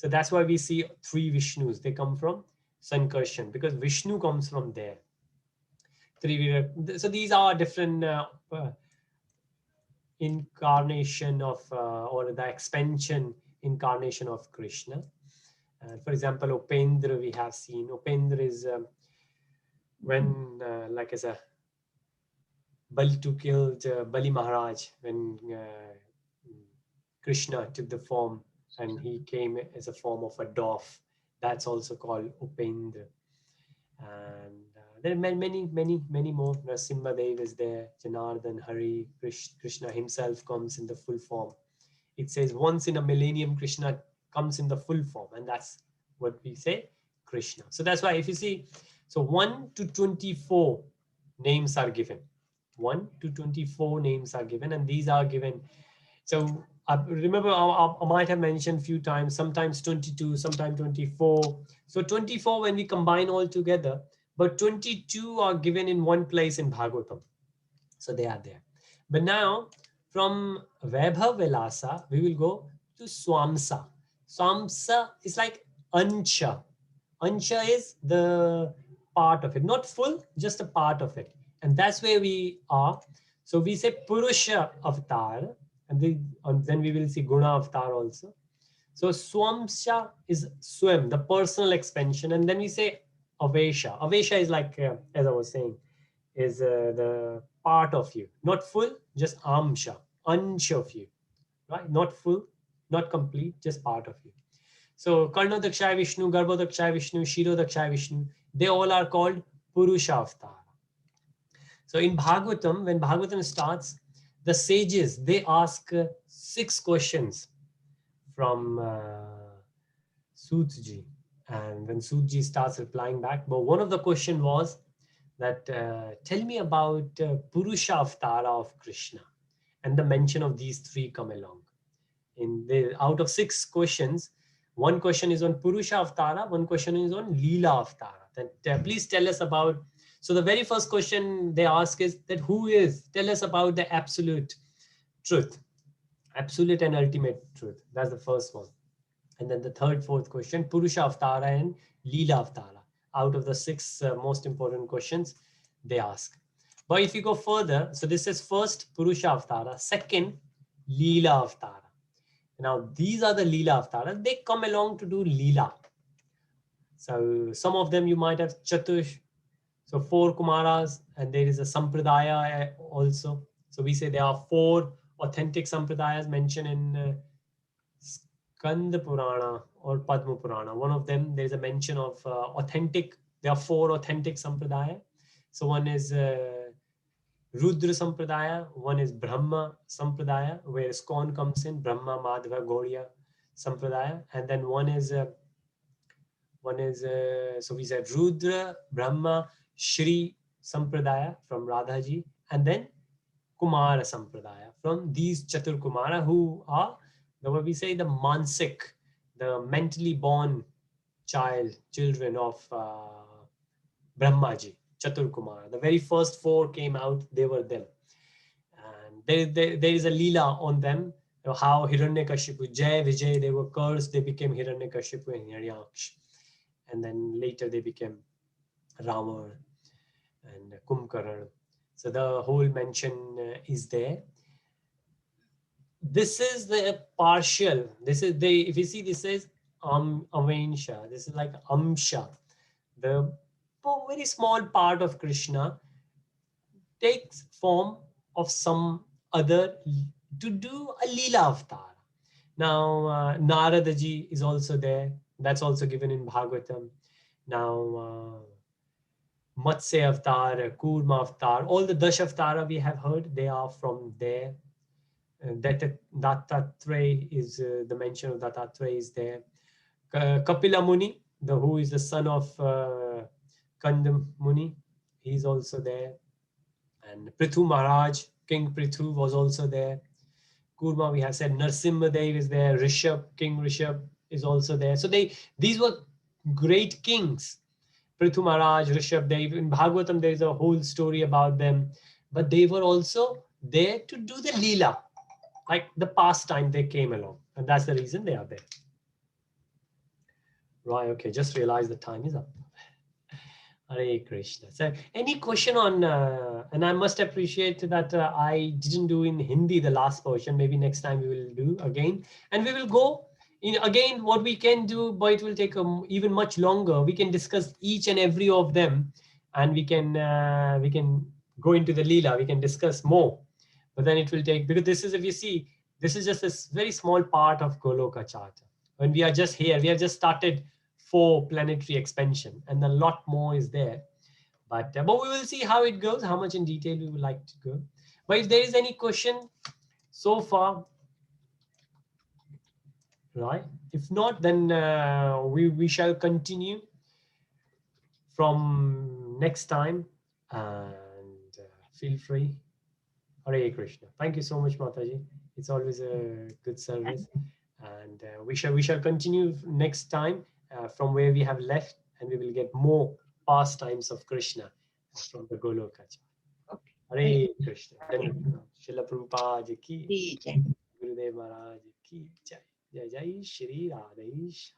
So that's why we see three Vishnus. They come from Sankarshan because Vishnu comes from there. So these are different incarnation of or the expansion incarnation of Krishna. For example, Upendra we have seen. Upendra is when, like I said, Bali killed Bali Maharaj when Krishna took the form and he came as a form of a dove. That's also called Upendra. And there are many more. Narasimha Dev is there. Janardhan, Hari, Krishna himself comes in the full form. It says once in a millennium, Krishna comes in the full form, and that's what we say, Krishna. So that's why if you see, so 1 to 24 names are given. 1 to 24 names are given, and these are given. So I remember I might have mentioned a few times, sometimes 22, sometimes 24. So 24 when we combine all together, but 22 are given in one place in Bhagavatam. So they are there. But now from Vaibhav Vilasa, we will go to Swamsa. Swamsa is like Ansha. Ansha is the part of it, not full, just a part of it. And that's where we are. So we say Purusha Avatar, and then we will see Guna Avatar also. So Swamsha is swam, the personal expansion. And then we say Avesha. Avesha is like, as I was saying, is the part of you, not full, just amsha, ansha of you, right? Not full, not complete, just part of you. So Karna Dakshaya Vishnu, Garbha Dakshaya Vishnu, Shiro Dakshaya Vishnu, they all are called Purusha Avatar. So in Bhagavatam, when Bhagavatam starts, the sages, they ask 6 questions from Sutji. And when Sutji starts replying back, but one of the question was that tell me about Purusha Avatara of Krishna. And the mention of these 3 come along. Out of 6 questions, one question is on Purusha Avatara, one question is on Leela Avatara. Then please tell us about. So the very first question they ask is that who is? Tell us about the absolute truth, absolute and ultimate truth. That's the first one. And then the third, fourth question, Purusha Avatara and Leela Avatara. Out of the 6 most important questions they ask. But if you go further, so this is first Purusha Avatara, second Leela Avatara. Now these are the Leela Avataras. They come along to do Leela. So some of them you might have Chatush, so 4 Kumaras, and there is a Sampradaya also. So we say there are 4 authentic Sampradayas mentioned in Skanda Purana or Padma Purana. One of them, there's a mention of authentic. There are 4 authentic Sampradaya. So one is Rudra Sampradaya, one is Brahma Sampradaya, where ISKCON comes in, Brahma, Madhava, Gaudiya Sampradaya, and then one is so we said Rudra, Brahma, Shri Sampradaya from Radhaji, and then Kumara Sampradaya from these Chatur Kumara who are what we say the Mansik, the mentally born children of Brahmaji, Chatur Kumara. The very first 4 came out, they were them. And there is a Leela on them, how Hiranyakashipu, Jai, Vijay, they were cursed, they became Hiranyakashipu and Hiranyaksha. And then later they became Rama and Kumbhkarna. So the whole mention is there. This is the partial. This is the, if you see, this is Avensha. This is like Amsha. The very small part of Krishna takes form of some other to do a Leela Avatar. Now, Naradaji is also there. That's also given in Bhagavatam. Now, Matsya Avatar, Kurma Avatar, all the Dash Avatara we have heard, they are from there. Dattatreya is the mention of Dattatreya is there. Kapila Muni, who is the son of Kanda Muni, he's also there. And Prithu Maharaj, King Prithu was also there. Kurma, we have said Narasimha Dev is there. Rishabh, King Rishabh is also there. So these were great kings. Prithu Maharaj, Rishabh Dev. In Bhagavatam, there is a whole story about them. But they were also there to do the Leela. Like the pastime they came along. And that's the reason they are there. Right, okay, just realize the time is up. Hare Krishna. So, any question on, and I must appreciate that I didn't do in Hindi the last portion. Maybe next time we will do again. And we will go in again what we can do, but it will take even much longer. We can discuss each and every of them, and we can go into the Leela. We can discuss more. But then it will take, because this is, if you see, this is just a very small part of Goloka Chart. When we are just here, we have just started for planetary expansion, and a lot more is there. But we will see how it goes, how much in detail we would like to go. But if there is any question so far, right? If not, then we shall continue from next time, and feel free. Hare Krishna. Thank you so much, Mataji. It's always a good service, and we shall continue next time from where we have left, and we will get more pastimes of Krishna from the Goloka Chart. Okay. Hare Krishna. Srila Prabhupada ki, Jai. Gurudev Maharaj ki jai. Jai Jai Shri Radhesh.